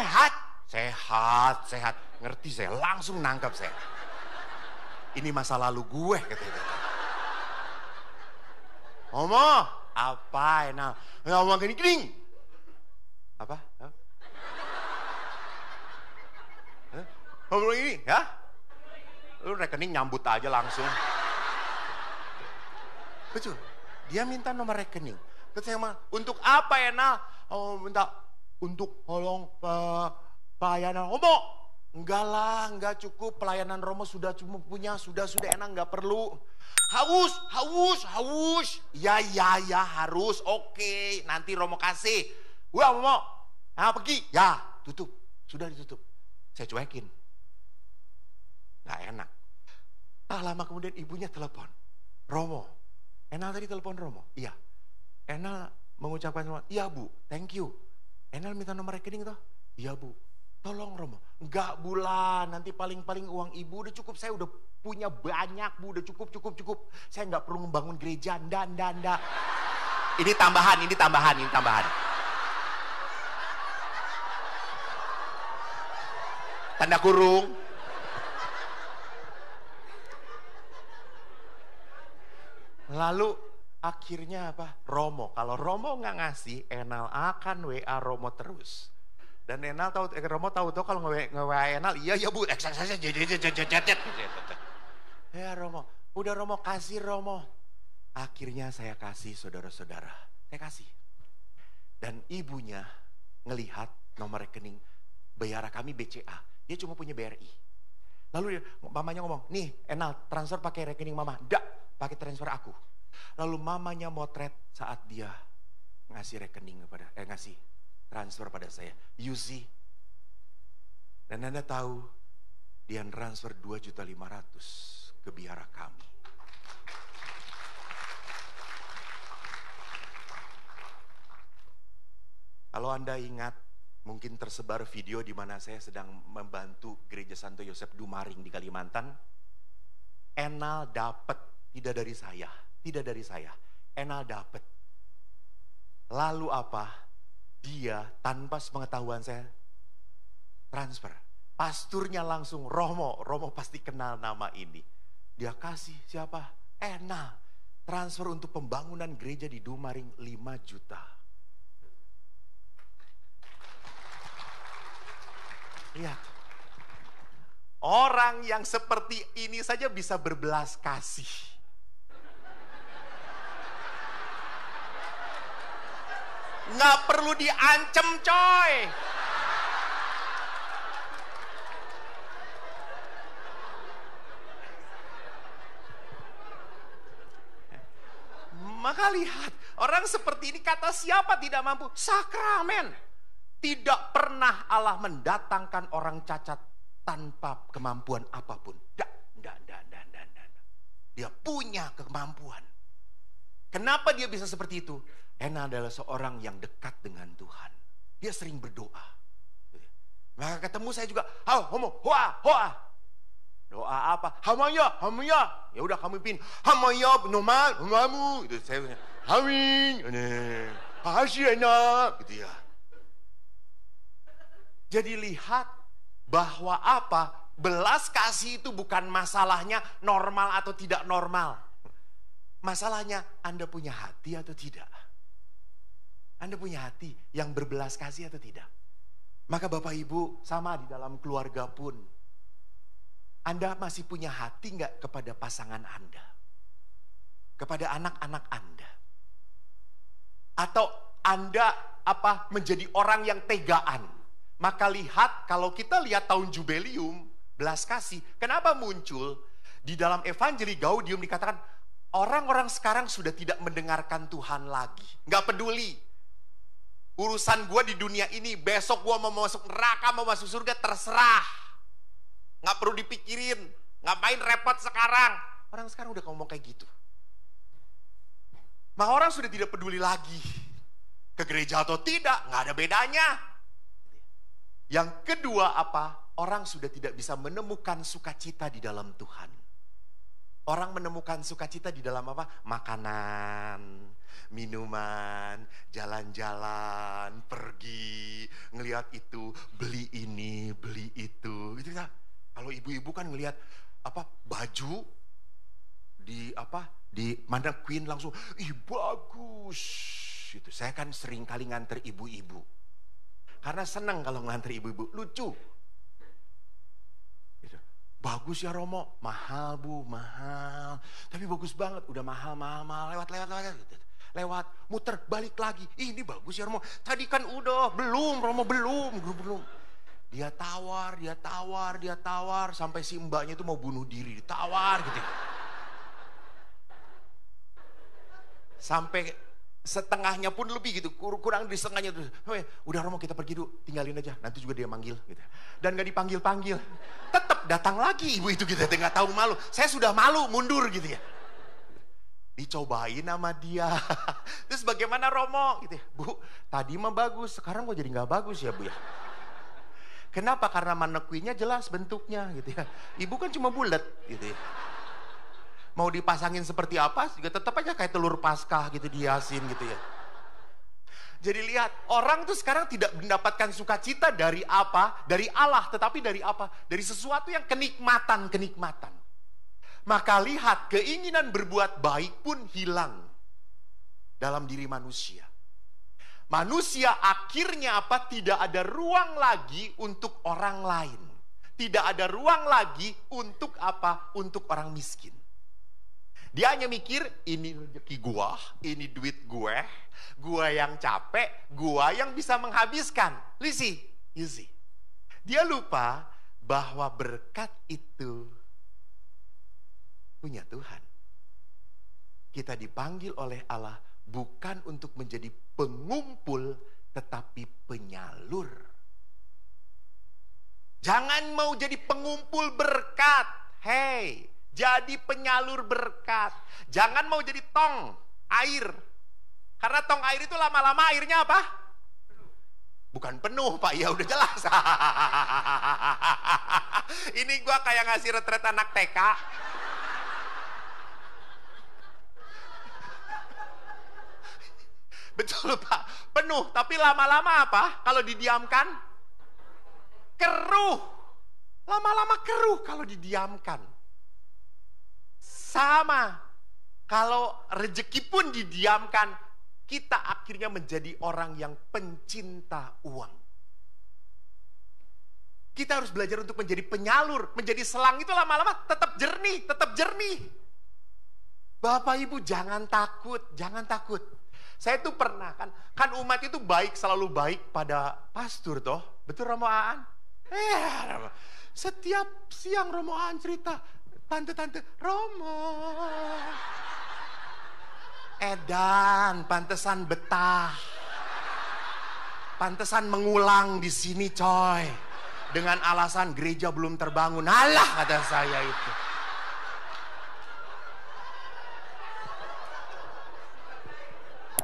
sehat. Ngerti saya, langsung nangkap saya. Ini masa lalu gue, katanya. "Omo, apa Enal?" "Ngomong gini. Apa? Ngomong ini, ya? Lu rekening nyambut aja langsung." Betul. Dia minta nomor rekening. Terus saya bilang, "Untuk apa Enal?" "Oh, minta untuk tolong pelayanan Romo." "Enggak lah, enggak cukup. Pelayanan Romo sudah cuma punya, sudah Enal enggak perlu." Haus. Ya, harus. Oke, nanti Romo kasih. "Wah, Romo, pergi." "Ya, tutup. Sudah ditutup." Saya cuekin. Gak enak. Lama kemudian ibunya telepon. "Romo, Enal tadi telepon Romo." "Iya." Enal mengucapkan, "Iya Bu, thank you." "Enal minta nomor rekening toh?" "Iya Bu." "Tolong Romo." "Enggak bulan, nanti paling-paling uang ibu udah cukup. Saya udah punya banyak Bu, udah cukup. Saya nggak perlu membangun gereja, ndak. Ini tambahan. Tanda kurung. Lalu akhirnya Romo. Kalau Romo nggak ngasih, Enal akan WA Romo terus. Dan Enal tahu, Romo tahu tuh kalau nge-WA Enal, iya Bu, saya "Ya Romo, udah Romo kasih Romo." Akhirnya saya kasih saudara-saudara, saya kasih. Dan ibunya ngelihat nomor rekening bayar kami BCA. Dia cuma punya BRI. Lalu mamanya ngomong, nih Enal transfer pakai rekening mama. Nggak, pakai transfer aku. Lalu mamanya motret saat dia ngasih rekening kepada, ngasih transfer pada saya. You see? Dan Anda tahu, dia transfer 2.500.000 ke biara kami. Kalau Anda ingat, mungkin tersebar video di mana saya sedang membantu Gereja Santo Yosef Dumaring di Kalimantan. Enal dapat, tidak dari saya. Enal dapat. Lalu apa? Dia tanpa sepengetahuan saya transfer. Pasturnya langsung Romo pasti kenal nama ini. Dia kasih siapa? Enal. Transfer untuk pembangunan gereja di Dumaring 5 juta. Lihat. Orang yang seperti ini saja bisa berbelas kasih. Nggak perlu diancem, coy. Maka lihat, orang seperti ini kata siapa tidak mampu? Sakramen. Tidak pernah Allah mendatangkan orang cacat tanpa kemampuan apapun. Tidak. Dia punya kemampuan. Kenapa dia bisa seperti itu? Ena adalah seorang yang dekat dengan Tuhan. Dia sering berdoa. Maka ketemu saya juga, hoa. Doa apa? Hamaya. Ya udah kami pin. Hamaya normal, ngamu. Itu saya punya. Amin. Hasilnya gitu ya. Jadi lihat bahwa apa? Belas kasih itu bukan masalahnya normal atau tidak normal. Masalahnya Anda punya hati atau tidak. Anda punya hati yang berbelas kasih atau tidak. Maka Bapak Ibu sama di dalam keluarga pun. Anda masih punya hati nggak kepada pasangan Anda? Kepada anak-anak Anda? Atau Anda menjadi orang yang tegaan? Maka lihat, kalau kita lihat tahun Jubileum, belas kasih, kenapa muncul? Di dalam Evangeli Gaudium dikatakan, orang-orang sekarang sudah tidak mendengarkan Tuhan lagi. Nggak peduli. Urusan gue di dunia ini, besok gue mau masuk neraka, mau masuk surga, terserah. Nggak perlu dipikirin. Ngapain repot sekarang? Orang sekarang udah ngomong kayak gitu. Maka orang sudah tidak peduli lagi. Ke gereja atau tidak, nggak ada bedanya. Yang kedua apa? Orang sudah tidak bisa menemukan sukacita di dalam Tuhan. Orang menemukan sukacita di dalam apa? Makanan, minuman, jalan-jalan, pergi, ngelihat itu, beli ini, beli itu. Gitu kan? Kalau ibu-ibu kan ngelihat baju di mana Queen langsung, ih bagus. Itu saya kan sering kali nganter ibu-ibu. Karena senang kalau nganter ibu-ibu, lucu. Gitu. Bagus ya Romo, mahal Bu, mahal. Tapi bagus banget, udah mahal, lewat. Gitu. Lewat, muter, balik lagi. Ini bagus ya Romo. Tadi kan udah, belum Romo, belum. Dia tawar, sampai si mbaknya itu mau bunuh diri, ditawar gitu. Sampai setengahnya pun lebih gitu, kurang di setengahnya tuh. Udah Romo kita pergi dulu, tinggalin aja, nanti juga dia manggil gitu. Dan gak dipanggil-panggil, tetap datang lagi ibu itu gitu, gak tahu malu. Saya sudah malu, mundur gitu ya. Dicobain sama dia. Terus bagaimana Romo gitu ya, Bu, tadi mah bagus, sekarang kok jadi gak bagus ya Bu ya. Kenapa? Karena manekuinnya jelas bentuknya gitu ya. Ibu kan cuma bulat gitu ya. Mau dipasangin seperti apa juga tetap aja kayak telur Paskah gitu dihiasin gitu ya. Jadi lihat, orang tuh sekarang tidak mendapatkan sukacita dari apa? Dari Allah, tetapi dari apa? Dari sesuatu yang kenikmatan. Maka lihat, keinginan berbuat baik pun hilang dalam diri manusia. Manusia akhirnya apa? Tidak ada ruang lagi untuk orang lain. Tidak ada ruang lagi untuk apa? Untuk orang miskin. Dia hanya mikir, ini rezeki gua, ini duit gue, gua yang capek, gua yang bisa menghabiskan. You see. Dia lupa bahwa berkat itu punya Tuhan. Kita dipanggil oleh Allah bukan untuk menjadi pengumpul, tetapi penyalur. Jangan mau jadi pengumpul berkat. Hey, jadi penyalur berkat. Jangan mau jadi tong air. Karena tong air itu lama-lama airnya apa? Bukan penuh, Pak. Ya udah jelas. Ini gua kayak ngasih retret anak TK. Betul, Pak. Penuh, tapi lama-lama apa? Kalau didiamkan keruh. Lama-lama keruh kalau didiamkan. Sama. Kalau rezeki pun didiamkan, kita akhirnya menjadi orang yang pencinta uang. Kita harus belajar untuk menjadi penyalur. Menjadi selang itu lama-lama tetap jernih, tetap jernih. Bapak Ibu jangan takut, jangan takut. Saya tuh pernah kan umat itu baik, selalu baik pada pastor toh. Betul Romo Aan? Setiap siang Romo Aan cerita, tante-tante Romo. Edan, pantesan betah. Pantesan mengulang di sini coy. Dengan alasan gereja belum terbangun. Alah kata saya itu.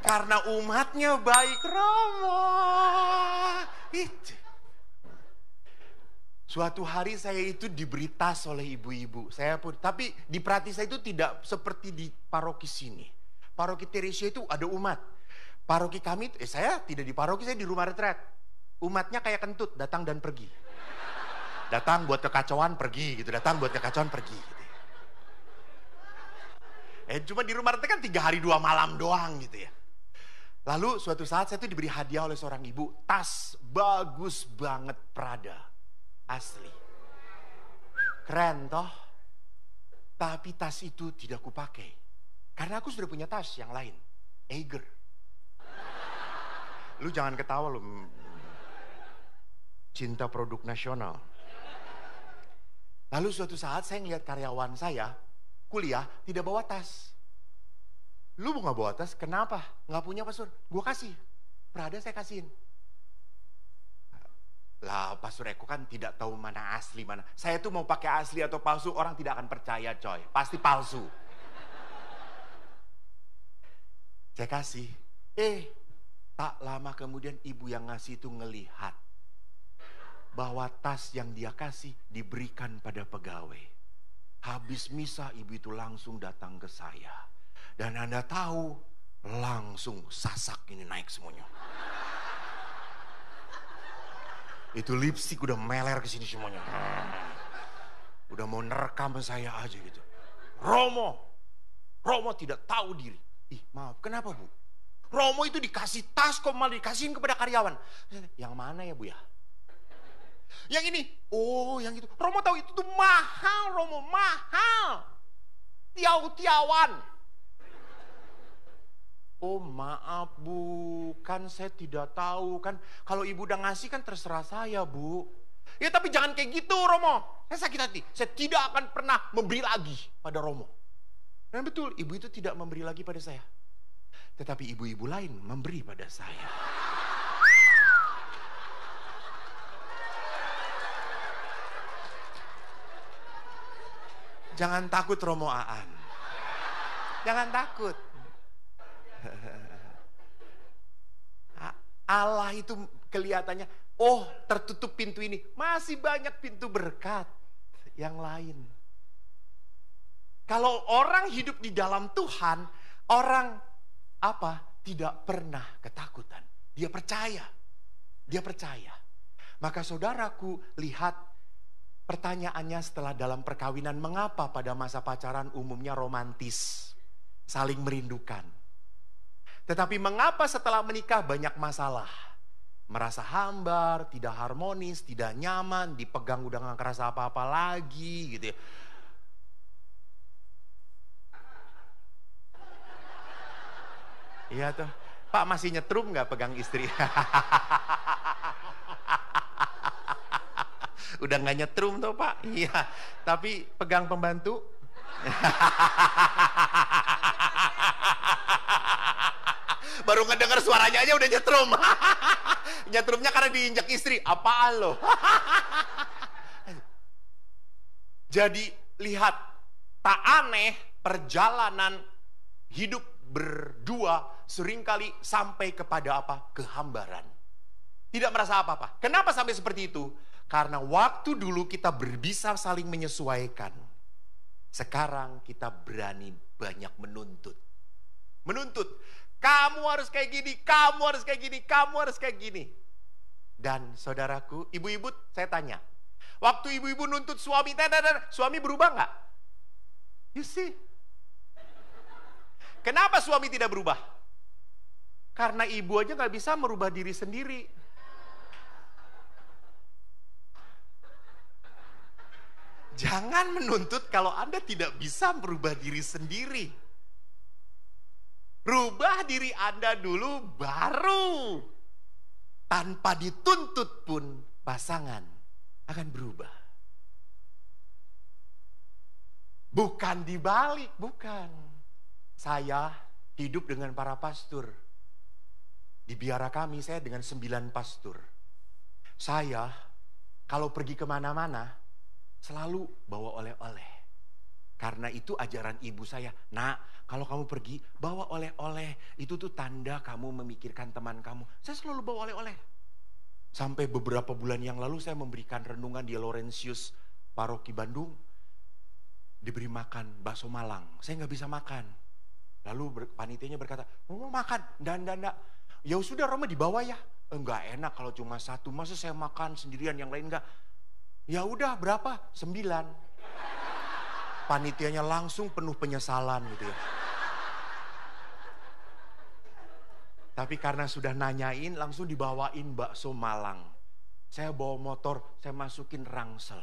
Karena umatnya baik Romo. Itu. Suatu hari saya itu diberi tas oleh ibu-ibu. Saya pun, tapi di Pratisa itu tidak seperti di paroki sini. Paroki Teresia itu ada umat. Paroki kami, saya tidak di paroki, saya di rumah retret. Umatnya kayak kentut, datang dan pergi. Datang buat kekacauan, pergi gitu. Datang buat kekacauan, pergi gitu. Cuma di rumah retret kan 3 hari 2 malam doang gitu ya. Lalu suatu saat saya tuh diberi hadiah oleh seorang ibu, tas bagus banget Prada, asli. Keren toh? Tapi tas itu tidak kupakai. Karena aku sudah punya tas yang lain, Eiger. Lu jangan ketawa lu. Cinta produk nasional. Lalu suatu saat saya ngeliat karyawan saya, kuliah, tidak bawa tas. Lu nggak bawa tas, kenapa? Nggak punya pastor? Gue kasih. Prada saya kasihin. Lah Pastor Eko kan tidak tahu mana asli mana. Saya tuh mau pakai asli atau palsu, orang tidak akan percaya coy. Pasti palsu. Saya kasih. Tak lama kemudian ibu yang ngasih itu ngelihat bahwa tas yang dia kasih diberikan pada pegawai. Habis misa ibu itu langsung datang ke saya. Dan Anda tahu, langsung sasak ini naik semuanya. Itu lipstick udah meler ke sini semuanya. Udah mau nerekam saya aja gitu. Romo tidak tahu diri. Maaf, kenapa Bu? Romo itu dikasih tas kok malah dikasihin kepada karyawan. Yang mana ya Bu ya? Yang ini. Oh, yang itu. Romo tahu itu tuh mahal, Romo, mahal. Tiaw-tiawan. Oh maaf Bu, kan saya tidak tahu kan. Kalau ibu udah ngasih kan terserah saya Bu. Ya tapi jangan kayak gitu Romo. Saya sakit hati. Saya tidak akan pernah memberi lagi pada Romo. Dan betul, ibu itu tidak memberi lagi pada saya. Tetapi ibu-ibu lain memberi pada saya. Jangan takut Romo Aan. Jangan takut. Allah itu kelihatannya, oh tertutup pintu ini. Masih banyak pintu berkat yang lain. Kalau orang hidup di dalam Tuhan, orang apa? Tidak pernah ketakutan. Dia percaya. Dia percaya. Maka saudaraku, lihat pertanyaannya setelah dalam perkawinan, mengapa pada masa pacaran umumnya romantis, saling merindukan. Tetapi mengapa setelah menikah banyak masalah? Merasa hambar, tidak harmonis, tidak nyaman, dipegang udah gak kerasa apa-apa lagi gitu ya. Iya tuh. Pak masih nyetrum nggak pegang istri? Udah nggak nyetrum tuh Pak. Iya. Tapi pegang pembantu. Baru ngedenger suaranya aja udah nyetrum. Nyetrumnya karena diinjak istri. Apaan lo? Jadi lihat, tak aneh perjalanan hidup berdua seringkali sampai kepada apa? Kehambaran. Tidak merasa apa-apa. Kenapa sampai seperti itu? Karena waktu dulu kita bisa saling menyesuaikan. Sekarang kita berani banyak menuntut. Menuntut. Kamu harus kayak gini, kamu harus kayak gini, kamu harus kayak gini. Dan saudaraku, ibu-ibu saya tanya. Waktu ibu-ibu nuntut suami, suami berubah nggak? You see? Kenapa suami tidak berubah? Karena ibu aja nggak bisa merubah diri sendiri. Jangan menuntut kalau Anda tidak bisa merubah diri sendiri. Rubah diri Anda dulu baru. Tanpa dituntut pun pasangan akan berubah. Bukan dibalik, bukan. Saya hidup dengan para pastor. Di biara kami saya dengan 9 pastor. Saya kalau pergi kemana-mana selalu bawa oleh-oleh. Karena itu ajaran ibu saya. Nak, kalau kamu pergi bawa oleh-oleh. Itu tuh tanda kamu memikirkan teman kamu. Saya selalu bawa oleh-oleh. Sampai beberapa bulan yang lalu saya memberikan renungan di Laurentius Paroki Bandung. Diberi makan bakso Malang. Saya nggak bisa makan. Lalu panitianya berkata, mau makan? Enggak. Ya sudah Roma dibawa ya. Enggak enak kalau cuma 1. Masa saya makan sendirian, yang lain enggak? Ya udah berapa? 9. Panitianya langsung penuh penyesalan gitu ya. Tapi karena sudah nanyain, langsung dibawain bakso Malang. Saya bawa motor, saya masukin rangsel.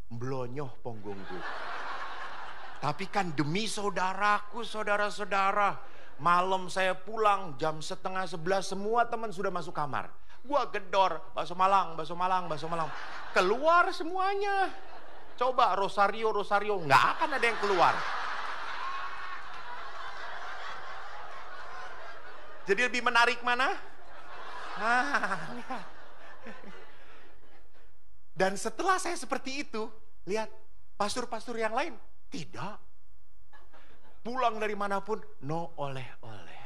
Blonyoh ponggongku. Tapi kan demi saudaraku, saudara-saudara. Malam saya pulang jam 10:30, semua teman sudah masuk kamar. Gua gedor, bakso Malang. Keluar semuanya. Coba Rosario, nggak akan ada yang keluar. Jadi lebih menarik mana? Lihat. Dan setelah saya seperti itu, lihat pastor-pastor yang lain. Tidak. Pulang dari manapun, no oleh-oleh.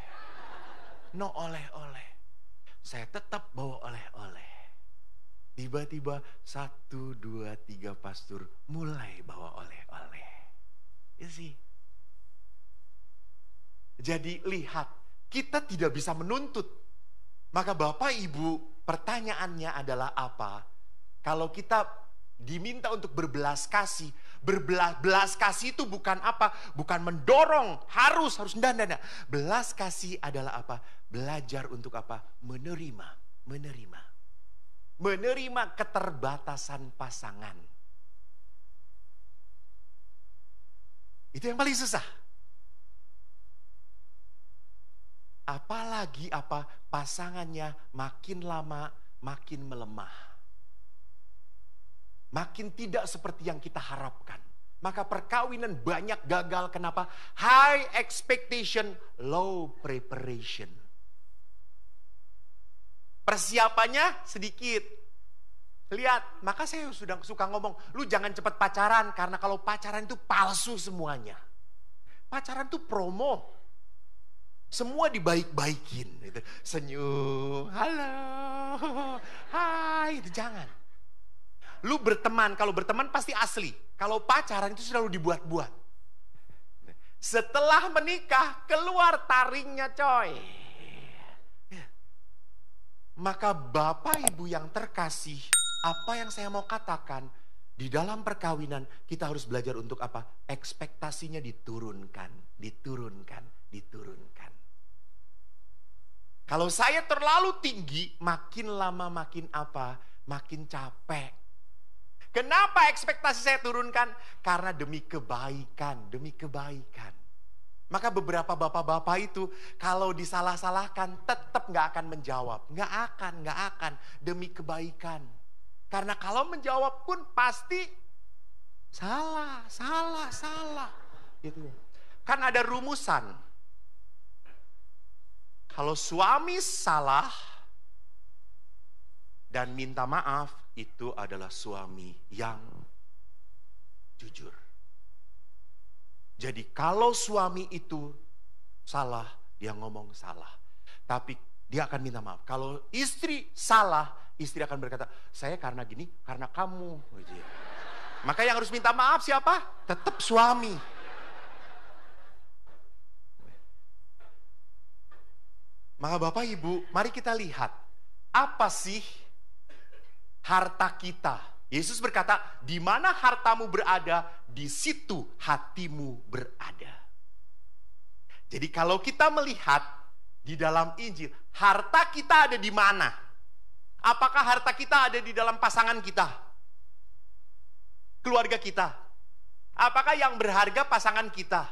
No oleh-oleh. Saya tetap bawa oleh-oleh. Tiba-tiba 1, 2, 3 pastor mulai bawa oleh-oleh. You see? Jadi lihat, kita tidak bisa menuntut. Maka Bapak Ibu, pertanyaannya adalah apa? Kalau kita diminta untuk berbelas kasih. Berbelas kasih itu bukan apa? Bukan mendorong, harus. Enggak. Belas kasih adalah apa? Belajar untuk apa? Menerima. Menerima keterbatasan pasangan. Itu yang paling susah. Apalagi apa? Pasangannya makin lama makin melemah. Makin tidak seperti yang kita harapkan. Maka perkawinan banyak gagal. Kenapa? High expectation, low preparation. Persiapannya sedikit. Lihat, maka saya sudah suka ngomong, lu jangan cepat pacaran. Karena kalau pacaran itu palsu semuanya. Pacaran itu promo. Semua dibaik-baikin. Gitu. Senyum, halo, hai, itu jangan. Lu berteman, kalau berteman pasti asli. Kalau pacaran itu selalu dibuat-buat. Setelah menikah, keluar taringnya coy. Maka Bapak Ibu yang terkasih, apa yang saya mau katakan, di dalam perkawinan kita harus belajar untuk apa? Ekspektasinya diturunkan. Kalau saya terlalu tinggi, makin lama makin apa? Makin capek. Kenapa ekspektasi saya turunkan? Karena demi kebaikan. Maka beberapa bapak-bapak itu kalau disalah-salahkan tetap nggak akan menjawab. Nggak akan. Demi kebaikan. Karena kalau menjawab pun pasti salah. Gitu. Kan ada rumusan. Kalau suami salah dan minta maaf, itu adalah suami yang jujur. Jadi kalau suami itu salah, dia ngomong salah. Tapi dia akan minta maaf. Kalau istri salah, istri akan berkata, saya karena gini, karena kamu. Maka yang harus minta maaf siapa? Tetap suami. Maka Bapak Ibu, mari kita lihat. Apa sih harta kita? Yesus berkata, di mana hartamu berada, di situ hatimu berada. Jadi kalau kita melihat di dalam Injil, harta kita ada di mana? Apakah harta kita ada di dalam pasangan kita? Keluarga kita? Apakah yang berharga pasangan kita?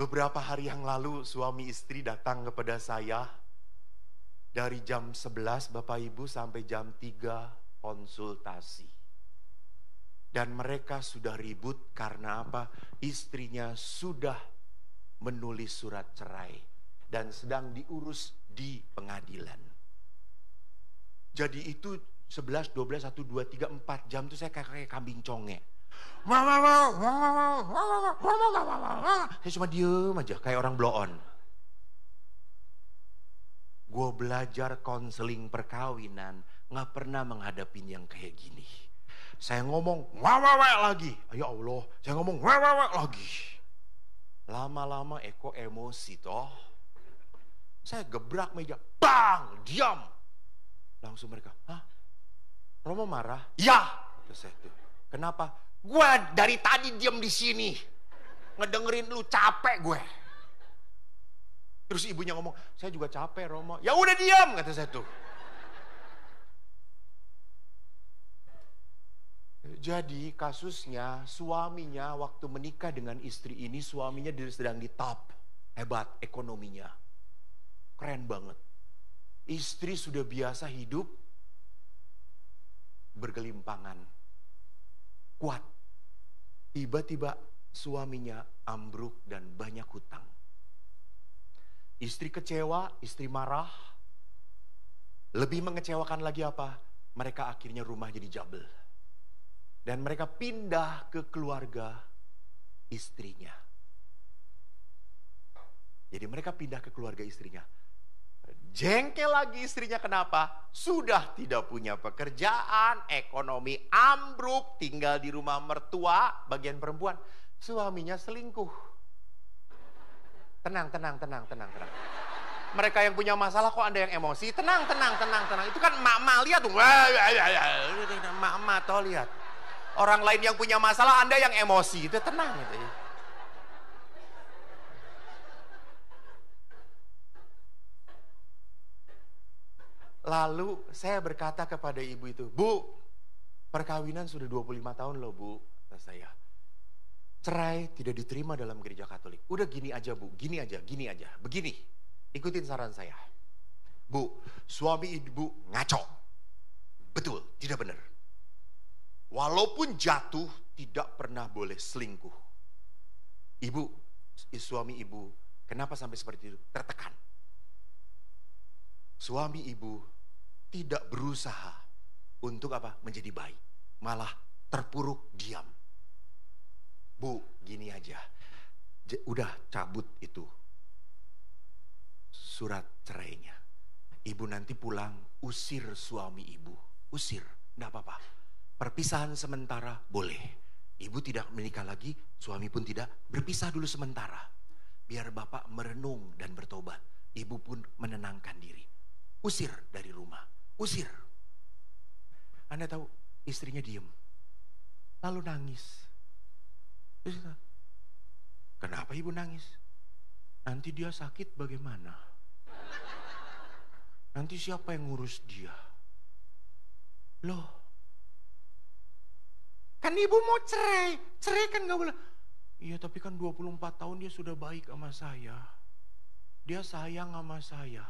Beberapa hari yang lalu suami istri datang kepada saya. Dari jam 11 Bapak Ibu sampai jam 3 konsultasi. Dan mereka sudah ribut karena apa? Istrinya sudah menulis surat cerai. Dan sedang diurus di pengadilan. Jadi itu 11, 12, 1, 2, 3, 4 jam itu saya kayak kambing conge. Saya cuma diem aja kayak orang blow on. Gue belajar konseling perkawinan, gak pernah menghadapi yang kayak gini. Saya ngomong, wawawak lagi. Ya Allah, saya ngomong, wawawak lagi. Lama-lama Eko emosi toh. Saya gebrak meja, bang, diam. Langsung mereka, hah? Romo marah? Ya. Saya tuh, kenapa? Gue dari tadi diam di sini. Ngedengerin lu, capek gue. Terus ibunya ngomong, saya juga capek Romo. Ya udah diam, kata saya tuh. Jadi kasusnya suaminya waktu menikah dengan istri ini, suaminya sedang di top, hebat ekonominya. Keren banget. Istri sudah biasa hidup bergelimpangan. Kuat. Tiba-tiba suaminya ambruk dan banyak hutang. Istri kecewa, istri marah. Lebih mengecewakan lagi apa? Mereka akhirnya rumah jadi jabel. Dan mereka pindah ke keluarga istrinya. Jadi mereka pindah ke keluarga istrinya. Jengkel lagi istrinya, kenapa? Sudah tidak punya pekerjaan, ekonomi ambruk, tinggal di rumah mertua, bagian perempuan. Suaminya selingkuh. Tenang. Mereka yang punya masalah kok Anda yang emosi? Tenang. Itu kan mak-mak lihat tuh. Mak-mak toh lihat. Orang lain yang punya masalah, Anda yang emosi. Itu tenang gitu ya. Lalu saya berkata kepada ibu itu, Bu, perkawinan sudah 25 tahun loh Bu, kata saya. Cerai tidak diterima dalam gereja Katolik. Udah gini aja Bu, gini aja. Begini, ikutin saran saya. Bu, suami ibu ngaco. Betul, tidak benar. Walaupun jatuh, tidak pernah boleh selingkuh. Ibu, suami ibu, kenapa sampai seperti itu? Tertekan. Suami ibu tidak berusaha untuk apa? Menjadi baik. Malah terpuruk diam. Bu, gini aja. Udah cabut itu surat cerainya. Ibu nanti pulang, usir suami ibu. Usir, enggak apa-apa. Perpisahan sementara boleh. Ibu tidak menikah lagi, suami pun tidak. Berpisah dulu sementara. Biar bapak merenung dan bertobat. Ibu pun menenangkan diri. Usir dari rumah. Usir. Anda tahu, istrinya diem. Lalu nangis. Kenapa ibu nangis? Nanti dia sakit bagaimana? Nanti siapa yang ngurus dia? Loh, kan ibu mau cerai. Cerai kan gak boleh. Iya tapi kan 24 tahun dia sudah baik sama saya. Dia sayang sama saya.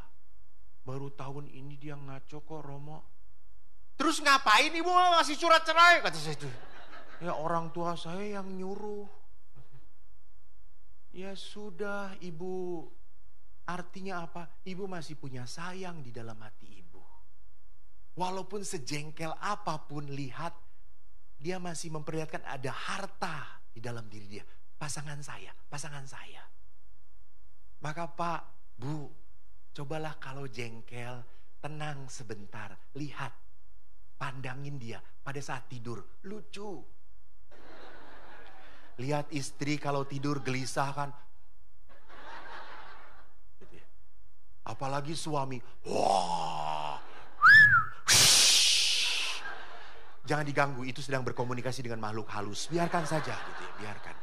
Baru tahun ini dia ngaco kok Romo. Terus ngapain ibu ngasih surat cerai? Kata saya itu. Ya orang tua saya yang nyuruh. Ya sudah ibu. Artinya apa? Ibu masih punya sayang di dalam hati ibu. Walaupun sejengkel apapun lihat. Dia masih memperlihatkan ada harta di dalam diri dia. Pasangan saya. Maka Pak, Bu, cobalah kalau jengkel, tenang sebentar, lihat, pandangin dia pada saat tidur, lucu. Lihat istri kalau tidur gelisah kan. Apalagi suami, wah. Jangan diganggu, itu sedang berkomunikasi dengan makhluk halus. Biarkan saja gitu ya, biarkan.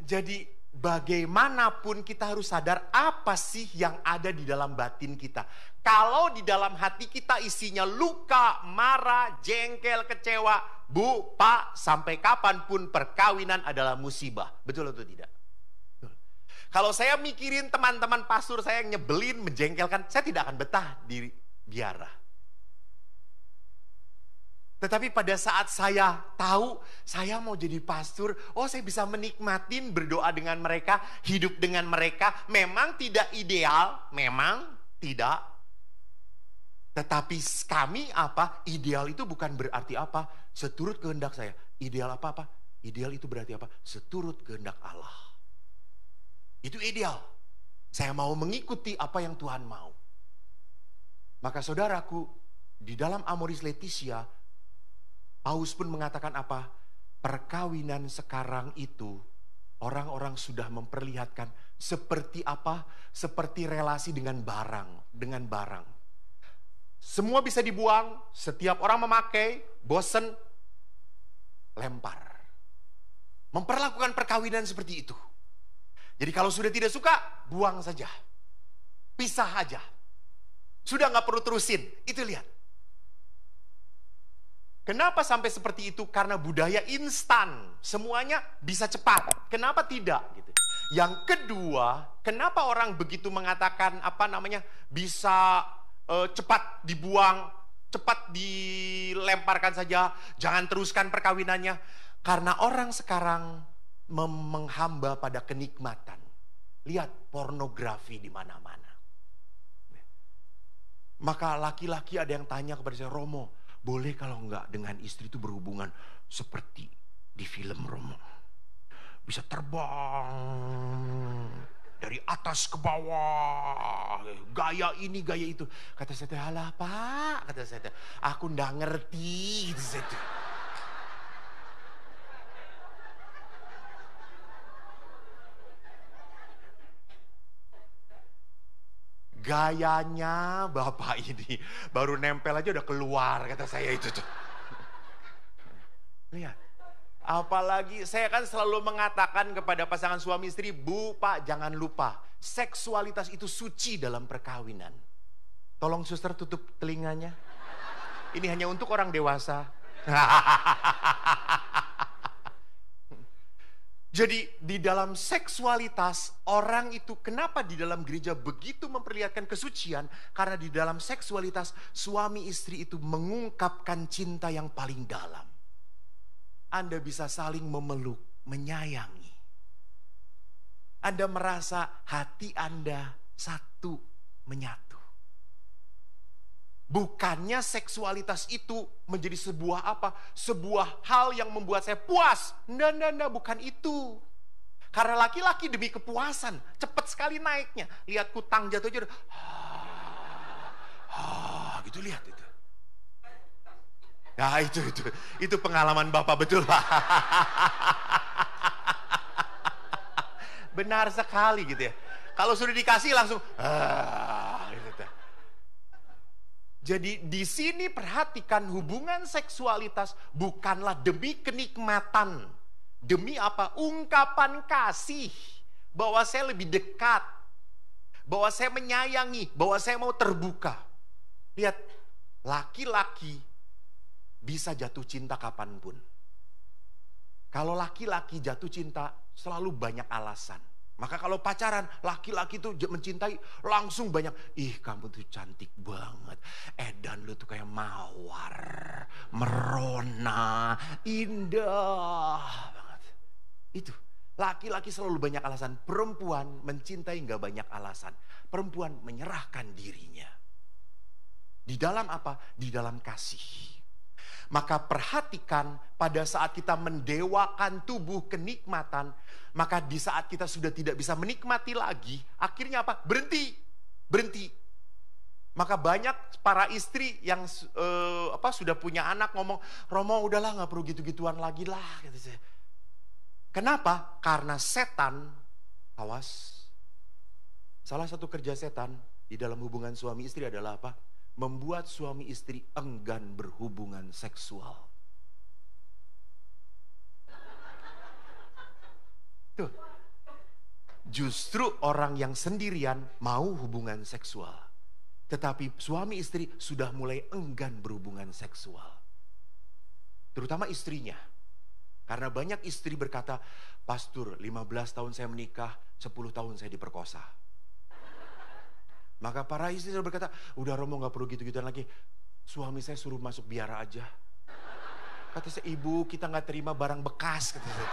Jadi bagaimanapun kita harus sadar apa sih yang ada di dalam batin kita. Kalau di dalam hati kita isinya luka, marah, jengkel, kecewa, Bu, Pak, sampai kapanpun perkawinan adalah musibah. Betul atau tidak? Betul. Kalau saya mikirin teman-teman pastor saya yang nyebelin, menjengkelkan, saya tidak akan betah di biara. Tetapi pada saat saya tahu saya mau jadi pastor, saya bisa menikmatin berdoa dengan mereka, hidup dengan mereka. Memang tidak ideal, memang tidak. Tetapi kami apa? Ideal itu bukan berarti apa? Seturut kehendak saya. Ideal apa? Ideal itu berarti apa? Seturut kehendak Allah. Itu ideal. Saya mau mengikuti apa yang Tuhan mau. Maka saudaraku, di dalam Amoris Laetitia, Paulus pun mengatakan apa? Perkawinan sekarang itu orang-orang sudah memperlihatkan seperti apa? Seperti relasi dengan barang. Semua bisa dibuang, setiap orang memakai, bosen, lempar. Memperlakukan perkawinan seperti itu. Jadi kalau sudah tidak suka, buang saja. Pisah aja. Sudah gak perlu terusin, itu lihat. Kenapa sampai seperti itu? Karena budaya instan. Semuanya bisa cepat. Kenapa tidak? Gitu. Yang kedua, kenapa orang begitu mengatakan bisa cepat dibuang, cepat dilemparkan saja, jangan teruskan perkawinannya. Karena orang sekarang menghamba pada kenikmatan. Lihat pornografi di mana-mana. Maka laki-laki ada yang tanya kepada saya, Romo, boleh kalau enggak dengan istri itu berhubungan seperti di film Romo. Bisa terbang dari atas ke bawah, gaya ini, gaya itu. Kata saya, alah Pak, kata saya, aku nggak ngerti. Gayanya Bapak ini baru nempel aja udah keluar, kata saya itu tuh. Lihat. Apalagi saya kan selalu mengatakan kepada pasangan suami istri, Bu, Pak, jangan lupa seksualitas itu suci dalam perkawinan. Tolong suster tutup telinganya. Ini hanya untuk orang dewasa. Jadi di dalam seksualitas orang itu kenapa di dalam gereja begitu memperlihatkan kesucian? Karena di dalam seksualitas suami istri itu mengungkapkan cinta yang paling dalam. Anda bisa saling memeluk, menyayangi. Anda merasa hati Anda satu, menyatu. Bukannya seksualitas itu menjadi sebuah apa? Sebuah hal yang membuat saya puas. Nggak, bukan itu. Karena laki-laki demi kepuasan, cepat sekali naiknya. Lihat kutang jatuh aja, gitu lihat itu. Ya itu pengalaman Bapak betul. Benar sekali gitu ya. Kalau sudah dikasih langsung, gitu. Jadi di sini perhatikan hubungan seksualitas bukanlah demi kenikmatan. Demi apa? Ungkapan kasih. Bahwa saya lebih dekat. Bahwa saya menyayangi. Bahwa saya mau terbuka. Lihat, laki-laki bisa jatuh cinta kapanpun. Kalau laki-laki jatuh cinta selalu banyak alasan. Maka kalau pacaran, laki-laki tuh mencintai langsung banyak. Ih, kamu tuh cantik banget. Edan lu tuh kayak mawar, merona, indah banget. Itu. Laki-laki selalu banyak alasan. Perempuan mencintai nggak banyak alasan. Perempuan menyerahkan dirinya. Di dalam apa? Di dalam kasih. Maka perhatikan pada saat kita mendewakan tubuh kenikmatan, maka di saat kita sudah tidak bisa menikmati lagi, akhirnya apa? Berhenti. Maka banyak para istri yang sudah punya anak ngomong, Romo udahlah nggak perlu gitu-gituan lagi lah. Gitu. Kenapa? Karena setan, awas. Salah satu kerja setan di dalam hubungan suami istri adalah apa? Membuat suami istri enggan berhubungan seksual. Tuh. Justru orang yang sendirian mau hubungan seksual. Tetapi suami istri sudah mulai enggan berhubungan seksual. Terutama istrinya. Karena banyak istri berkata, Pastor, 15 tahun saya menikah, 10 tahun saya diperkosa. Maka para istri berkata, udah Romo gak perlu gitu-gituan lagi. Suami saya suruh masuk biara aja. Kata saya, ibu kita gak terima barang bekas. Kata saya.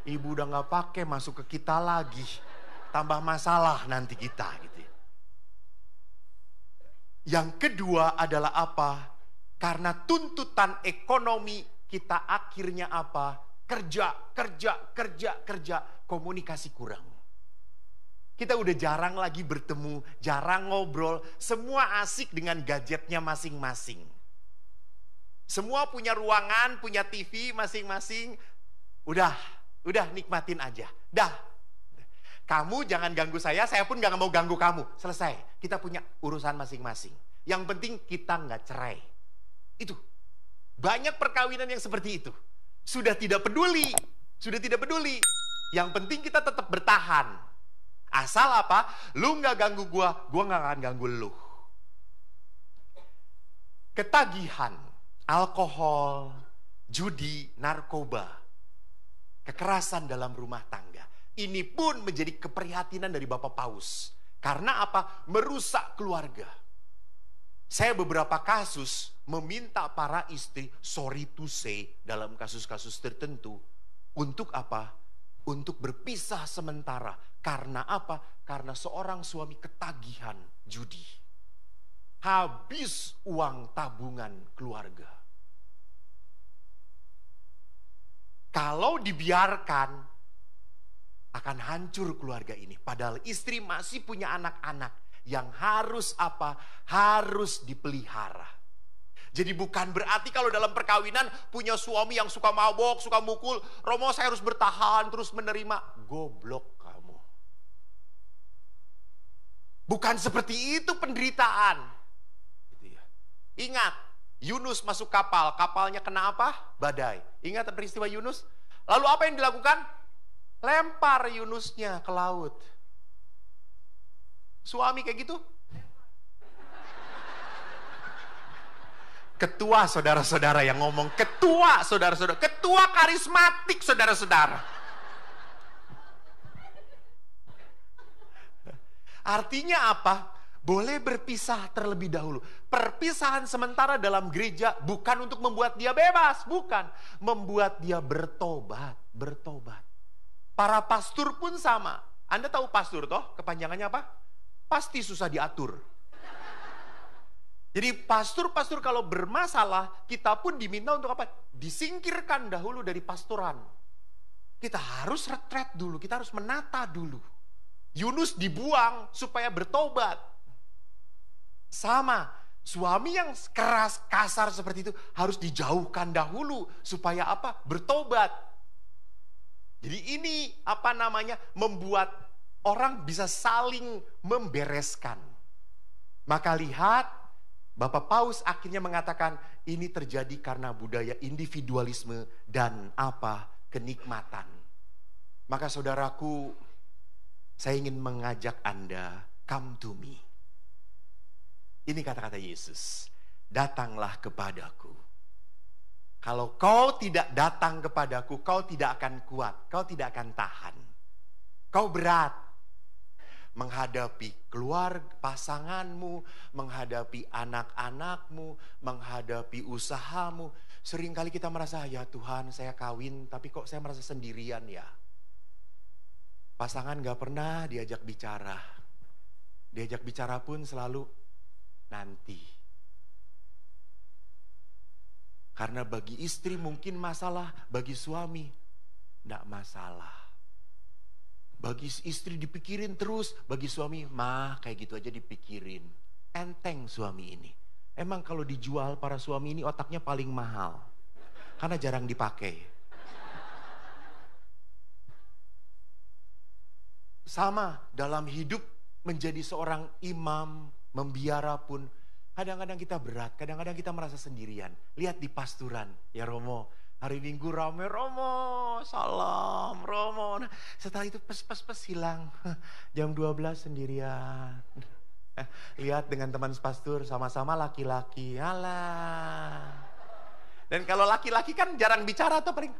Ibu udah gak pakai masuk ke kita lagi. Tambah masalah nanti kita. Gitu. Yang kedua adalah apa? Karena tuntutan ekonomi kita akhirnya apa? Kerja, komunikasi kurang. Kita udah jarang lagi bertemu, jarang ngobrol, semua asik dengan gadgetnya masing-masing. Semua punya ruangan, punya TV masing-masing. Udah nikmatin aja. Dah. Kamu jangan ganggu saya pun gak mau ganggu kamu. Selesai. Kita punya urusan masing-masing. Yang penting kita gak cerai. Itu. Banyak perkawinan yang seperti itu. Sudah tidak peduli. Yang penting kita tetap bertahan. Asal apa? Lu gak ganggu gua gak akan ganggu lu. Ketagihan, alkohol, judi, narkoba, kekerasan dalam rumah tangga. Ini pun menjadi keprihatinan dari Bapak Paus. Karena apa? Merusak keluarga. Saya beberapa kasus meminta para istri, sorry to say, dalam kasus-kasus tertentu, untuk apa? Untuk berpisah sementara. Karena apa? Karena seorang suami ketagihan judi. Habis uang tabungan keluarga. Kalau dibiarkan, akan hancur keluarga ini. Padahal istri masih punya anak-anak yang harus apa? Harus dipelihara. Jadi bukan berarti kalau dalam perkawinan punya suami yang suka mabok, suka mukul, Romo saya harus bertahan terus menerima. Goblok kamu. Bukan seperti itu penderitaan. Gitu ya. Ingat, Yunus masuk kapal, kapalnya kena apa? Badai. Ingat peristiwa Yunus? Lalu apa yang dilakukan? Lempar Yunusnya ke laut. Suami kayak gitu? Ketua saudara-saudara yang ngomong, ketua saudara-saudara, ketua karismatik saudara-saudara. Artinya apa? Boleh berpisah terlebih dahulu. Perpisahan sementara dalam gereja bukan untuk membuat dia bebas, bukan. Membuat dia bertobat. Para pastor pun sama. Anda tahu pastor toh? Kepanjangannya apa? Pasti susah diatur. Jadi pastor-pastor kalau bermasalah, kita pun diminta untuk apa? Disingkirkan dahulu dari pastoran. Kita harus retret dulu, kita harus menata dulu. Yunus dibuang supaya bertobat. Sama, suami yang keras, kasar seperti itu harus dijauhkan dahulu supaya apa? Bertobat. Jadi ini apa namanya? Membuat orang bisa saling membereskan. Maka lihat, Bapak Paus akhirnya mengatakan ini terjadi karena budaya individualisme dan apa? Kenikmatan. Maka saudaraku, saya ingin mengajak Anda, come to me. Ini kata-kata Yesus. Datanglah kepadaku. Kalau kau tidak datang kepadaku, kau tidak akan kuat. Kau tidak akan tahan. Kau berat. Menghadapi keluarga pasanganmu, menghadapi anak-anakmu, menghadapi usahamu. Seringkali kita merasa, ya Tuhan saya kawin, tapi kok saya merasa sendirian ya. Pasangan gak pernah diajak bicara. Diajak bicara pun selalu nanti. Karena bagi istri mungkin masalah, bagi suami gak masalah. Bagi istri dipikirin terus, bagi suami, kayak gitu aja dipikirin. Enteng suami ini. Emang kalau dijual para suami ini otaknya paling mahal. Karena jarang dipakai. Sama dalam hidup menjadi seorang imam, membiara pun. Kadang-kadang kita berat, kadang-kadang kita merasa sendirian. Lihat di pasturan, ya Romo. Hari Minggu rame, Romo, salam, Romo. Nah, setelah itu pes hilang. Jam 12 sendirian. Lihat dengan teman pastur, sama-sama laki-laki. Alah. Dan kalau laki-laki kan jarang bicara atau paling,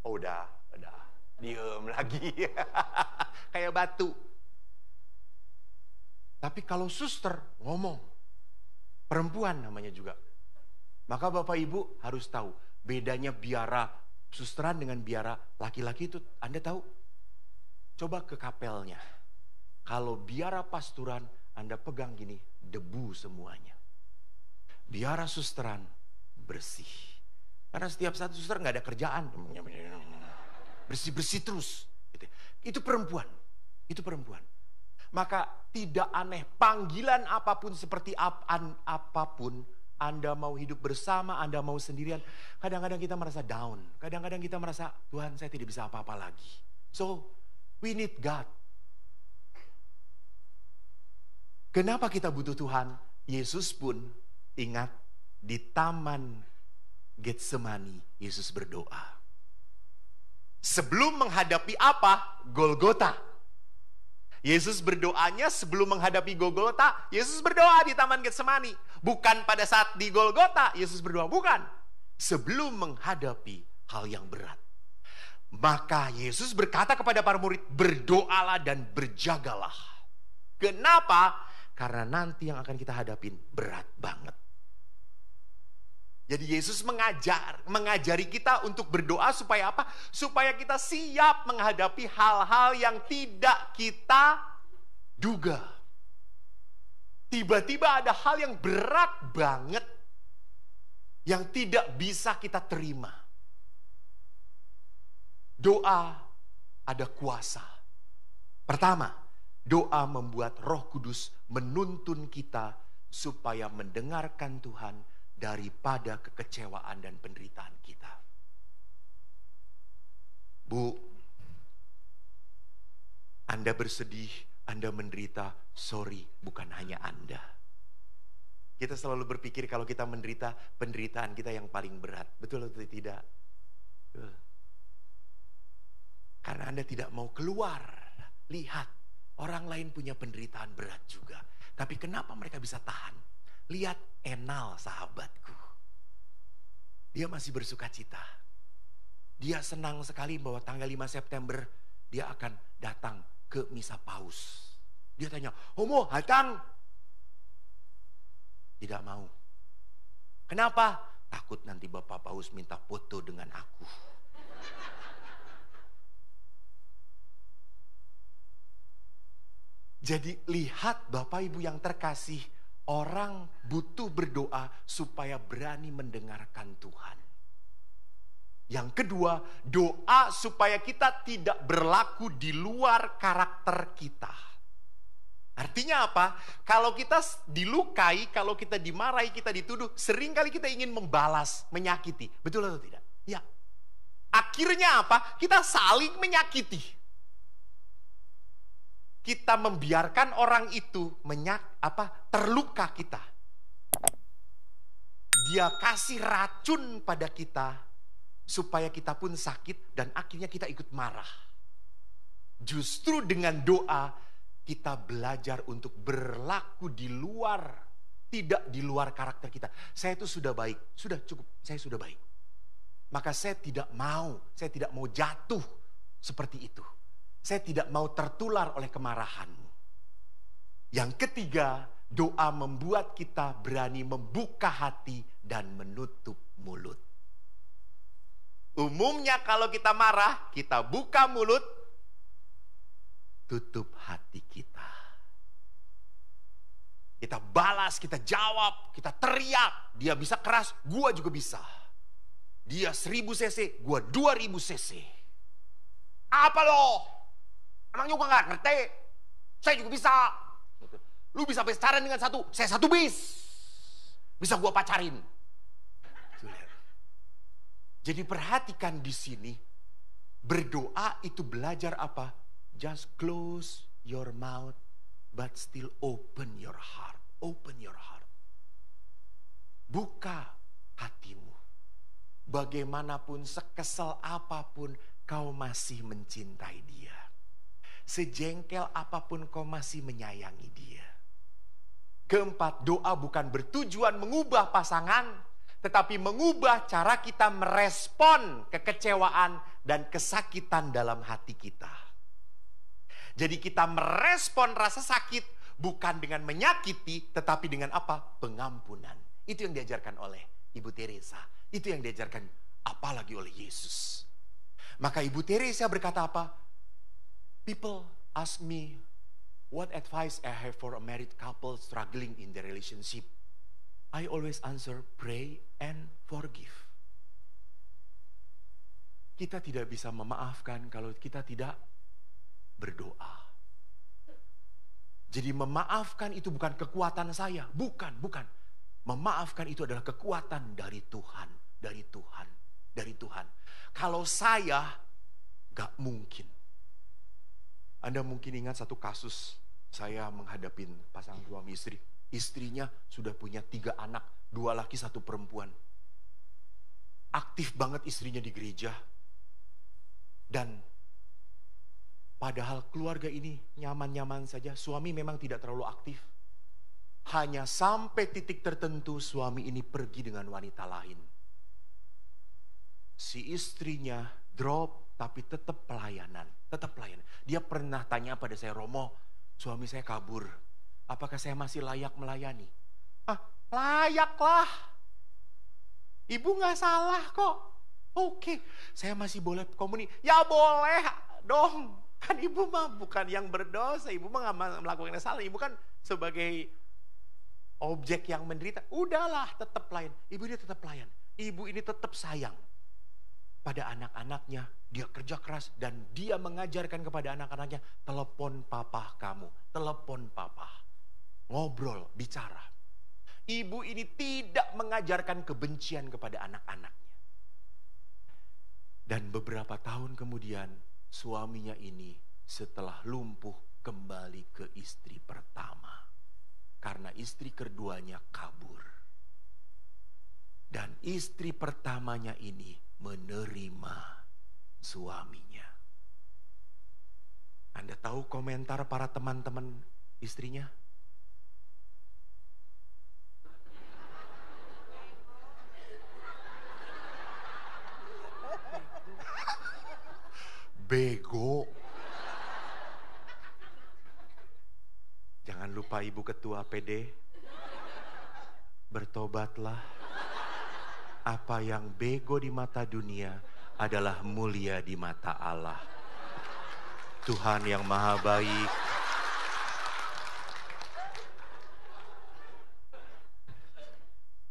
oh, udah. Diem lagi. Kayak batu. Tapi kalau suster ngomong, perempuan namanya juga. Maka Bapak Ibu harus tahu bedanya biara susteran dengan biara laki-laki itu. Anda tahu? Coba ke kapelnya. Kalau biara pasturan Anda pegang gini, debu semuanya. Biara susteran bersih. Karena setiap satu suster nggak ada kerjaan. Bersih-bersih terus. Itu perempuan. Itu perempuan. Maka tidak aneh panggilan apapun seperti apapun. Anda mau hidup bersama, Anda mau sendirian. Kadang-kadang kita merasa down. Kadang-kadang kita merasa, Tuhan saya tidak bisa apa-apa lagi. So, we need God. Kenapa kita butuh Tuhan? Yesus pun ingat di Taman Getsemani, Yesus berdoa. Sebelum menghadapi apa? Golgota. Yesus berdoanya sebelum menghadapi Golgota, Yesus berdoa di Taman Getsemani. Bukan pada saat di Golgota, Yesus berdoa. Bukan. Sebelum menghadapi hal yang berat. Maka Yesus berkata kepada para murid, berdoalah dan berjagalah. Kenapa? Karena nanti yang akan kita hadapin berat banget. Jadi Yesus mengajari kita untuk berdoa supaya apa? Supaya kita siap menghadapi hal-hal yang tidak kita duga. Tiba-tiba ada hal yang berat banget yang tidak bisa kita terima. Doa ada kuasa. Pertama, doa membuat Roh Kudus menuntun kita supaya mendengarkan Tuhan daripada kekecewaan dan penderitaan kita. Bu, Anda bersedih, Anda menderita, sorry, bukan hanya Anda. Kita selalu berpikir kalau kita menderita, penderitaan kita yang paling berat. Betul atau tidak? Betul. Karena Anda tidak mau keluar. Lihat, orang lain punya penderitaan berat juga. Tapi kenapa mereka bisa tahan? Lihat Enal sahabatku. Dia masih bersuka cita. Dia senang sekali bahwa tanggal 5 September dia akan datang ke Misa Paus. Dia tanya, "Homo, datang?" Tidak mau. Kenapa? Takut nanti Bapak Paus minta foto dengan aku. Jadi lihat Bapak Ibu yang terkasih, orang butuh berdoa supaya berani mendengarkan Tuhan. Yang kedua, doa supaya kita tidak berlaku di luar karakter kita. Artinya apa? Kalau kita dilukai, kalau kita dimarahi, kita dituduh, seringkali kita ingin membalas, menyakiti. Betul atau tidak? Ya. Akhirnya apa? Kita saling menyakiti. Kita membiarkan orang itu terluka kita. Dia kasih racun pada kita supaya kita pun sakit dan akhirnya kita ikut marah. Justru dengan doa kita belajar untuk berlaku di luar, tidak di luar karakter kita. Saya itu sudah baik, sudah cukup, saya sudah baik. Maka saya tidak mau jatuh seperti itu. Saya tidak mau tertular oleh kemarahanmu. Yang ketiga, doa membuat kita berani membuka hati dan menutup mulut. Umumnya kalau kita marah, kita buka mulut, tutup hati kita. Kita balas, kita jawab, kita teriak. Dia bisa keras, gua juga bisa. Dia 1000 cc, gua 2000 cc. Apa lo? Emangnya gua gak ngerti? Saya juga bisa. Lu bisa pacaran dengan satu, saya satu bis. Bisa gua pacarin. Jadi perhatikan di sini, berdoa itu belajar apa? Just close your mouth, but still open your heart. Open your heart. Buka hatimu. Bagaimanapun, sekesal apapun, kau masih mencintai dia. Sejengkel apapun, kau masih menyayangi dia. Keempat, doa bukan bertujuan mengubah pasangan, tetapi mengubah cara kita merespon kekecewaan dan kesakitan dalam hati kita. Jadi kita merespon rasa sakit bukan dengan menyakiti, tetapi dengan apa? Pengampunan. Itu yang diajarkan oleh Ibu Teresa. Itu yang diajarkan apalagi oleh Yesus. Maka Ibu Teresa berkata apa? People ask me, what advice I have for a married couple struggling in their relationship? I always answer, pray and forgive. Kita tidak bisa memaafkan kalau kita tidak berdoa. Jadi memaafkan itu bukan kekuatan saya. Bukan. Memaafkan itu adalah kekuatan dari Tuhan. Dari Tuhan. Kalau saya, gak mungkin. Anda mungkin ingat satu kasus, saya menghadapi pasangan suami istri. Istrinya sudah punya 3 anak, 2 laki 1 perempuan. Aktif banget istrinya di gereja. Dan padahal keluarga ini nyaman-nyaman saja. Suami memang tidak terlalu aktif. Hanya sampai titik tertentu suami ini pergi dengan wanita lain. Si istrinya drop tapi tetap pelayanan. Dia pernah tanya pada saya, Romo, suami saya kabur. Apakah saya masih layak melayani? Layak lah. Ibu gak salah kok. Oke, saya masih boleh komuni. Ya boleh dong. Kan ibu mah bukan yang berdosa. Ibu mah gak melakukan yang salah. Ibu kan sebagai objek yang menderita. Udahlah, tetap pelayan. Ibu ini tetap pelayan. Ibu ini tetap sayang pada anak-anaknya. Dia kerja keras dan dia mengajarkan kepada anak-anaknya, telepon papa kamu. Telepon papa. Ngobrol, bicara. Ibu ini tidak mengajarkan kebencian kepada anak-anaknya. Dan beberapa tahun kemudian, suaminya ini setelah lumpuh kembali ke istri pertama. Karena istri keduanya kabur. Dan istri pertamanya ini menerima suaminya. Anda tahu komentar para teman-teman istrinya? Bego. Jangan lupa Ibu Ketua PD, bertobatlah. Apa yang bego di mata dunia adalah mulia di mata Allah. Tuhan yang Maha Baik.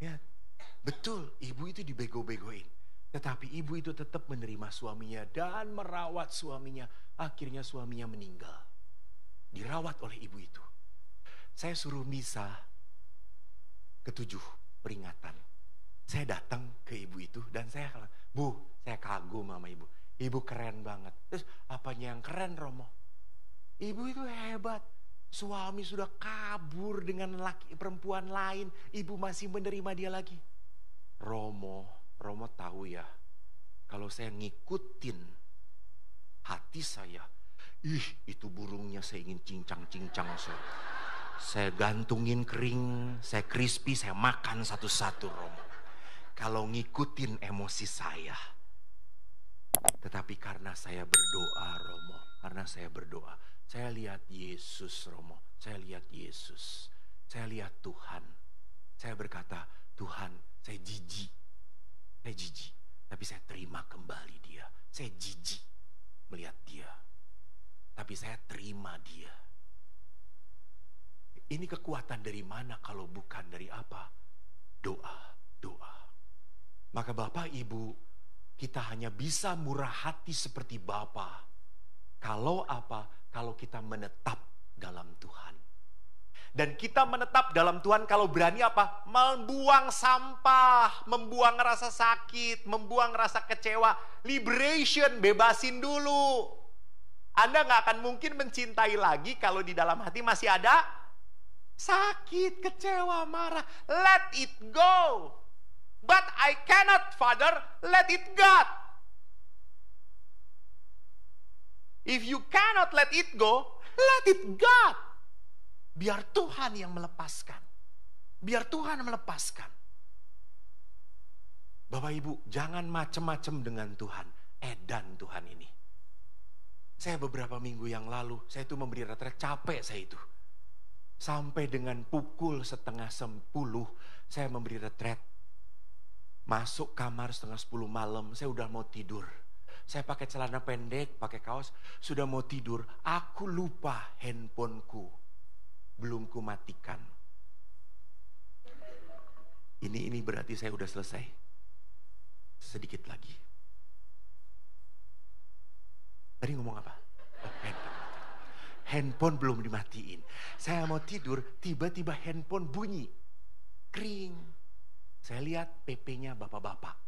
Ya, betul, ibu itu dibego-begoin. Tetapi ibu itu tetap menerima suaminya dan merawat suaminya. Akhirnya suaminya meninggal. Dirawat oleh ibu itu. Saya suruh misa ke-7 peringatan. Saya datang ke ibu itu dan saya bilang, Bu, saya kagum sama ibu. Ibu keren banget. Terus apanya yang keren, Romo? Ibu itu hebat. Suami sudah kabur dengan perempuan lain. Ibu masih menerima dia lagi. Romo tahu ya, kalau saya ngikutin hati saya, Ih, itu burungnya saya ingin cincang-cincang. Saya gantungin kering, saya crispy, saya makan satu-satu Romo. Kalau ngikutin emosi saya. Tetapi karena saya berdoa Romo, karena saya berdoa, saya lihat Yesus Romo, saya lihat Yesus, saya lihat Tuhan. Saya berkata, Tuhan, saya jijik, tapi saya terima kembali dia. Saya jijik melihat dia, tapi saya terima dia. Ini kekuatan dari mana kalau bukan dari apa? Doa. Maka Bapak Ibu, kita hanya bisa murah hati seperti Bapa. Kalau apa? Kalau kita menetap dalam Tuhan. Dan kita menetap dalam Tuhan kalau berani apa? Membuang sampah, membuang rasa sakit, membuang rasa kecewa. Liberation, bebasin dulu. Anda gak akan mungkin mencintai lagi kalau di dalam hati masih ada sakit, kecewa, marah. Let it go. But I cannot, Father, let it God. If you cannot let it go, let it God. Biar Tuhan yang melepaskan. Biar Tuhan melepaskan. Bapak Ibu, jangan macem-macem dengan Tuhan. Edan Tuhan ini. Saya beberapa minggu yang lalu, saya itu memberi retret, capek saya itu. Sampai dengan pukul 9:30, saya memberi retret. Masuk kamar 9:30 malam, saya udah mau tidur. Saya pakai celana pendek, pakai kaos, sudah mau tidur. Aku lupa handphoneku belum kumatikan. Ini berarti saya udah selesai. Sedikit lagi. Tadi ngomong apa? Handphone belum dimatiin. Saya mau tidur, tiba-tiba handphone bunyi. Kring. Saya lihat PP-nya bapak-bapak.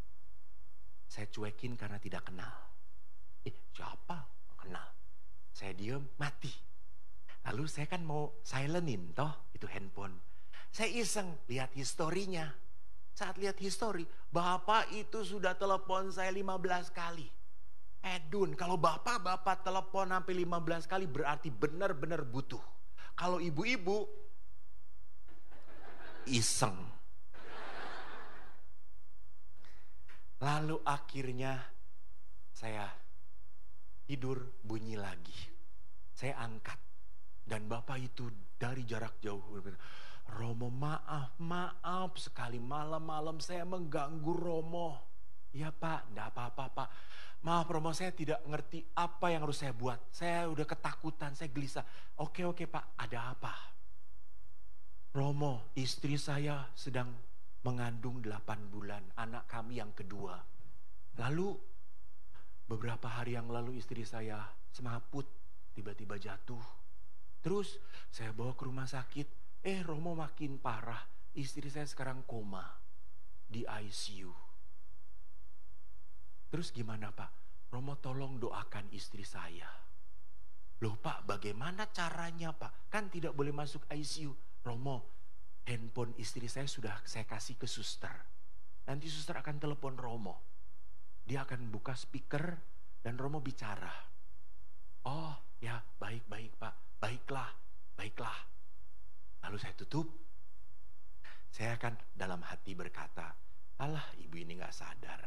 Saya cuekin karena tidak kenal. Siapa? Kenal. Saya diem, mati. Lalu saya kan mau silentin toh itu handphone. Saya iseng lihat historinya. Saat lihat histori, bapak itu sudah telepon saya 15 kali. Edun, kalau bapak telepon sampai 15 kali berarti benar-benar butuh. Kalau ibu-ibu iseng. Lalu akhirnya saya tidur, bunyi lagi. Saya angkat. Dan bapak itu dari jarak jauh. Romo, maaf sekali malam-malam saya mengganggu Romo. Ya Pak, enggak apa-apa Pak. Maaf Romo, saya tidak ngerti apa yang harus saya buat. Saya udah ketakutan, saya gelisah. Oke Pak, ada apa? Romo, istri saya sedang mengandung 8 bulan, anak kami yang kedua. Lalu beberapa hari yang lalu istri saya semaput, tiba-tiba jatuh. Terus saya bawa ke rumah sakit, Romo makin parah. Istri saya sekarang koma di ICU. Terus gimana Pak? Romo tolong doakan istri saya. Loh Pak, bagaimana caranya Pak? Kan tidak boleh masuk ICU. Romo, handphone istri saya sudah saya kasih ke suster. Nanti suster akan telepon Romo. Dia akan buka speaker dan Romo bicara. Oh ya, baik Pak. Baiklah. Lalu saya tutup. Saya akan dalam hati berkata, alah ibu ini gak sadar.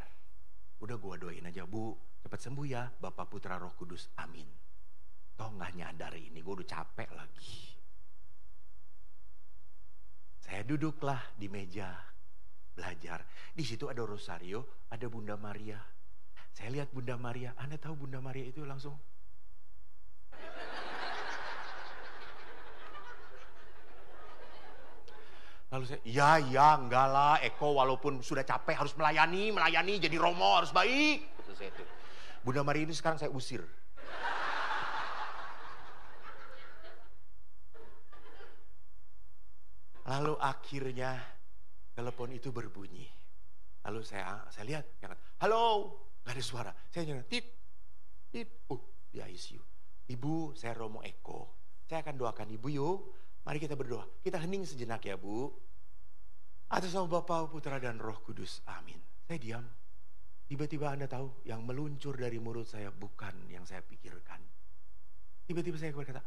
Udah gua doain aja Bu, cepat sembuh ya Bapak Putra Roh Kudus, amin. Toh gak nyadar ini, gua udah capek lagi. Saya duduklah di meja belajar. Di situ ada rosario, ada Bunda Maria. Saya lihat Bunda Maria. Anda tahu Bunda Maria itu langsung? Lalu saya, ya enggak lah Eko walaupun sudah capek harus melayani jadi Romo harus baik. Bunda Maria ini sekarang saya usir. Lalu akhirnya telepon itu berbunyi. Lalu saya lihat, halo, gak ada suara. Saya nyala, tit, di ICU. Ibu, saya Romo Eko. Saya akan doakan ibu yuk. Mari kita berdoa. Kita hening sejenak ya Bu. Atas nama Bapa, Putra dan Roh Kudus. Amin. Saya diam. Tiba-tiba Anda tahu yang meluncur dari mulut saya bukan yang saya pikirkan. Tiba-tiba saya berkata,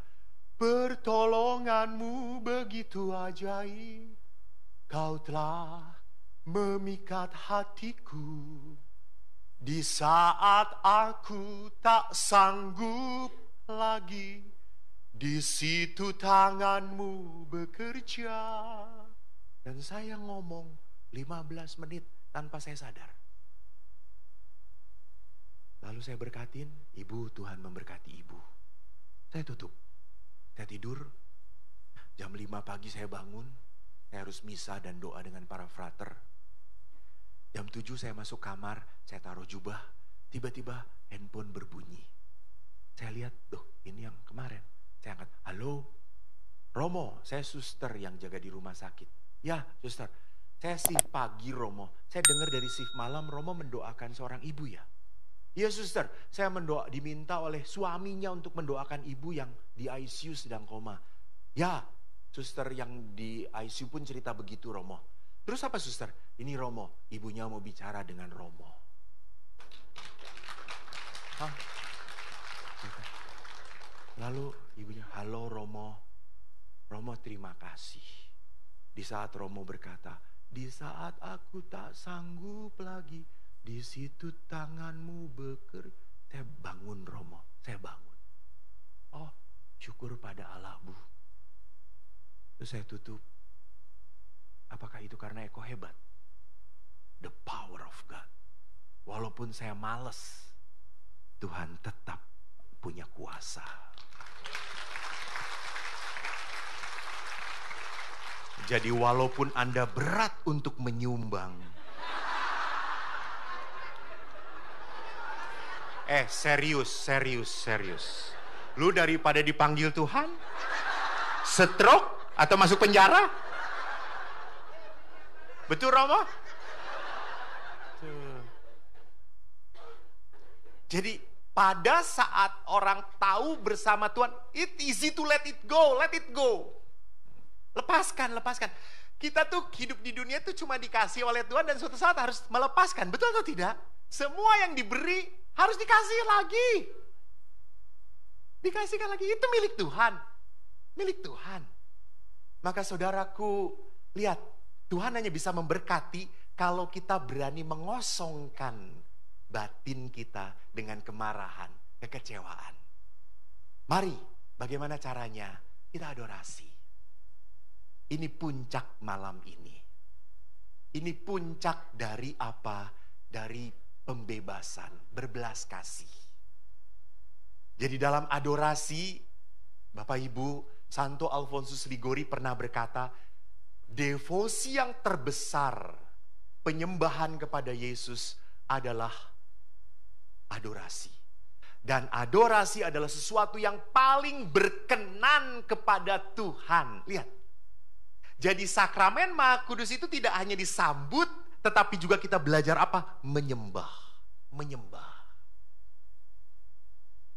pertolonganmu begitu ajaib, kau telah memikat hatiku. Di saat aku tak sanggup lagi, di situ tanganmu bekerja. Dan saya ngomong 15 menit tanpa saya sadar. Lalu saya berkatin, ibu, Tuhan memberkati ibu. Saya tutup. Saya tidur. Jam 5 pagi saya bangun. Saya harus misa dan doa dengan para frater. Jam 7 saya masuk kamar. Saya taruh jubah. Tiba-tiba handphone berbunyi. Saya lihat, ini yang kemarin. Saya angkat, halo, Romo, saya suster yang jaga di rumah sakit. Ya, suster, saya shift pagi Romo. Saya dengar dari shift malam Romo mendoakan seorang ibu ya. Iya suster, saya diminta oleh suaminya untuk mendoakan ibu yang di ICU sedang koma. Ya, suster yang di ICU pun cerita begitu Romo. Terus apa suster? Ini Romo, ibunya mau bicara dengan Romo. Hah? Lalu ibunya, halo Romo. Romo terima kasih. Di saat Romo berkata, di saat aku tak sanggup lagi, di situ tanganmu bekerja. Saya bangun Romo, saya bangun. Oh, syukur pada Allah Bu. Terus saya tutup. Apakah itu karena Eko hebat? The power of God. Walaupun saya malas, Tuhan tetap punya kuasa. Jadi walaupun Anda berat untuk menyumbang, serius. Lu daripada dipanggil Tuhan, stroke atau masuk penjara? Betul Romo? Jadi pada saat orang tahu bersama Tuhan, it easy to let it go. Lepaskan. Kita tuh hidup di dunia tuh cuma dikasih oleh Tuhan dan suatu saat harus melepaskan. Betul atau tidak? Semua yang diberi harus dikasih lagi. Dikasihkan lagi. Itu milik Tuhan. Maka saudaraku, lihat. Tuhan hanya bisa memberkati kalau kita berani mengosongkan batin kita dengan kemarahan, kekecewaan. Mari, bagaimana caranya? Kita adorasi. Ini puncak malam ini. Ini puncak dari apa? Dari pembebasan, berbelas kasih. Jadi dalam adorasi, Bapak Ibu, Santo Alfonsus Liguori pernah berkata, devosi yang terbesar penyembahan kepada Yesus adalah adorasi. Dan adorasi adalah sesuatu yang paling berkenan kepada Tuhan. Lihat. Jadi sakramen Maha Kudus itu tidak hanya disambut, tetapi juga kita belajar apa? Menyembah.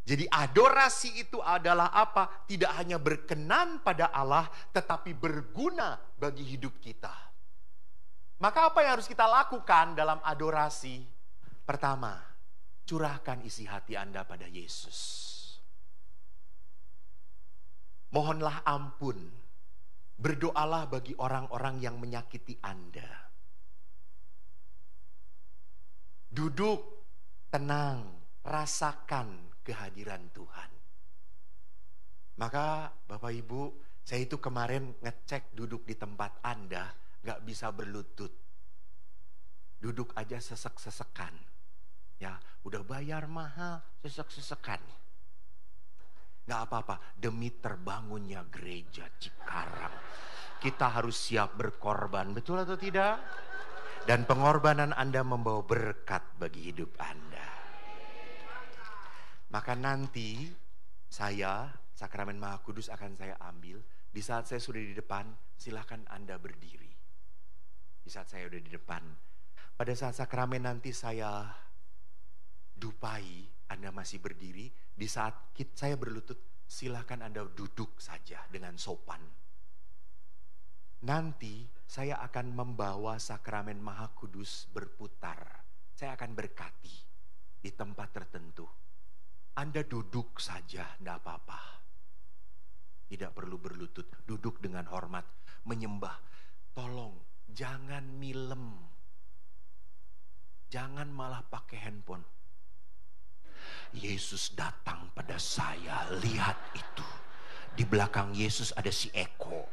Jadi adorasi itu adalah apa? Tidak hanya berkenan pada Allah, tetapi berguna bagi hidup kita. Maka apa yang harus kita lakukan dalam adorasi? Pertama, curahkan isi hati Anda pada Yesus. Mohonlah ampun. Berdoalah bagi orang-orang yang menyakiti Anda. Duduk, tenang, rasakan kehadiran Tuhan. Maka Bapak Ibu, saya itu kemarin ngecek duduk di tempat Anda, gak bisa berlutut. Duduk aja sesek-sesekan. Ya, udah bayar mahal, sesek-sesekan. Gak apa-apa, demi terbangunnya gereja Cikarang. Kita harus siap berkorban, betul atau tidak? Dan pengorbanan Anda membawa berkat bagi hidup Anda. Maka nanti saya, sakramen Maha Kudus akan saya ambil. Di saat saya sudah di depan, silakan Anda berdiri. Di saat saya sudah di depan. Pada saat sakramen nanti saya dupai, Anda masih berdiri. Di saat saya berlutut, silakan Anda duduk saja dengan sopan. Nanti saya akan membawa sakramen Maha Kudus berputar. Saya akan berkati di tempat tertentu. Anda duduk saja, tidak apa-apa. Tidak perlu berlutut, duduk dengan hormat, menyembah. Tolong, jangan milem. Jangan malah pakai handphone. Yesus datang pada saya, lihat itu. Di belakang Yesus ada si Eko.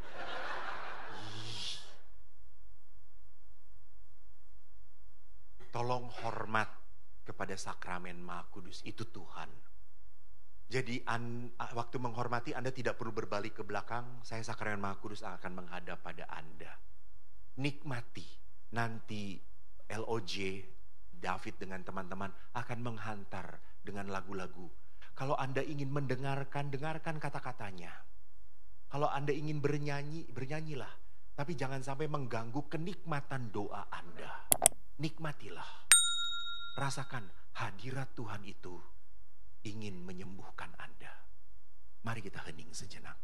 Tolong hormat kepada sakramen Maha Kudus, itu Tuhan. Jadi waktu menghormati Anda tidak perlu berbalik ke belakang, saya sakramen Maha Kudus akan menghadap pada Anda. Nikmati, nanti LOJ, David dengan teman-teman akan menghantar dengan lagu-lagu. Kalau Anda ingin mendengarkan, dengarkan kata-katanya. Kalau Anda ingin bernyanyi, bernyanyilah. Tapi jangan sampai mengganggu kenikmatan doa Anda. Nikmatilah. Rasakan hadirat Tuhan itu ingin menyembuhkan Anda. Mari kita hening sejenak.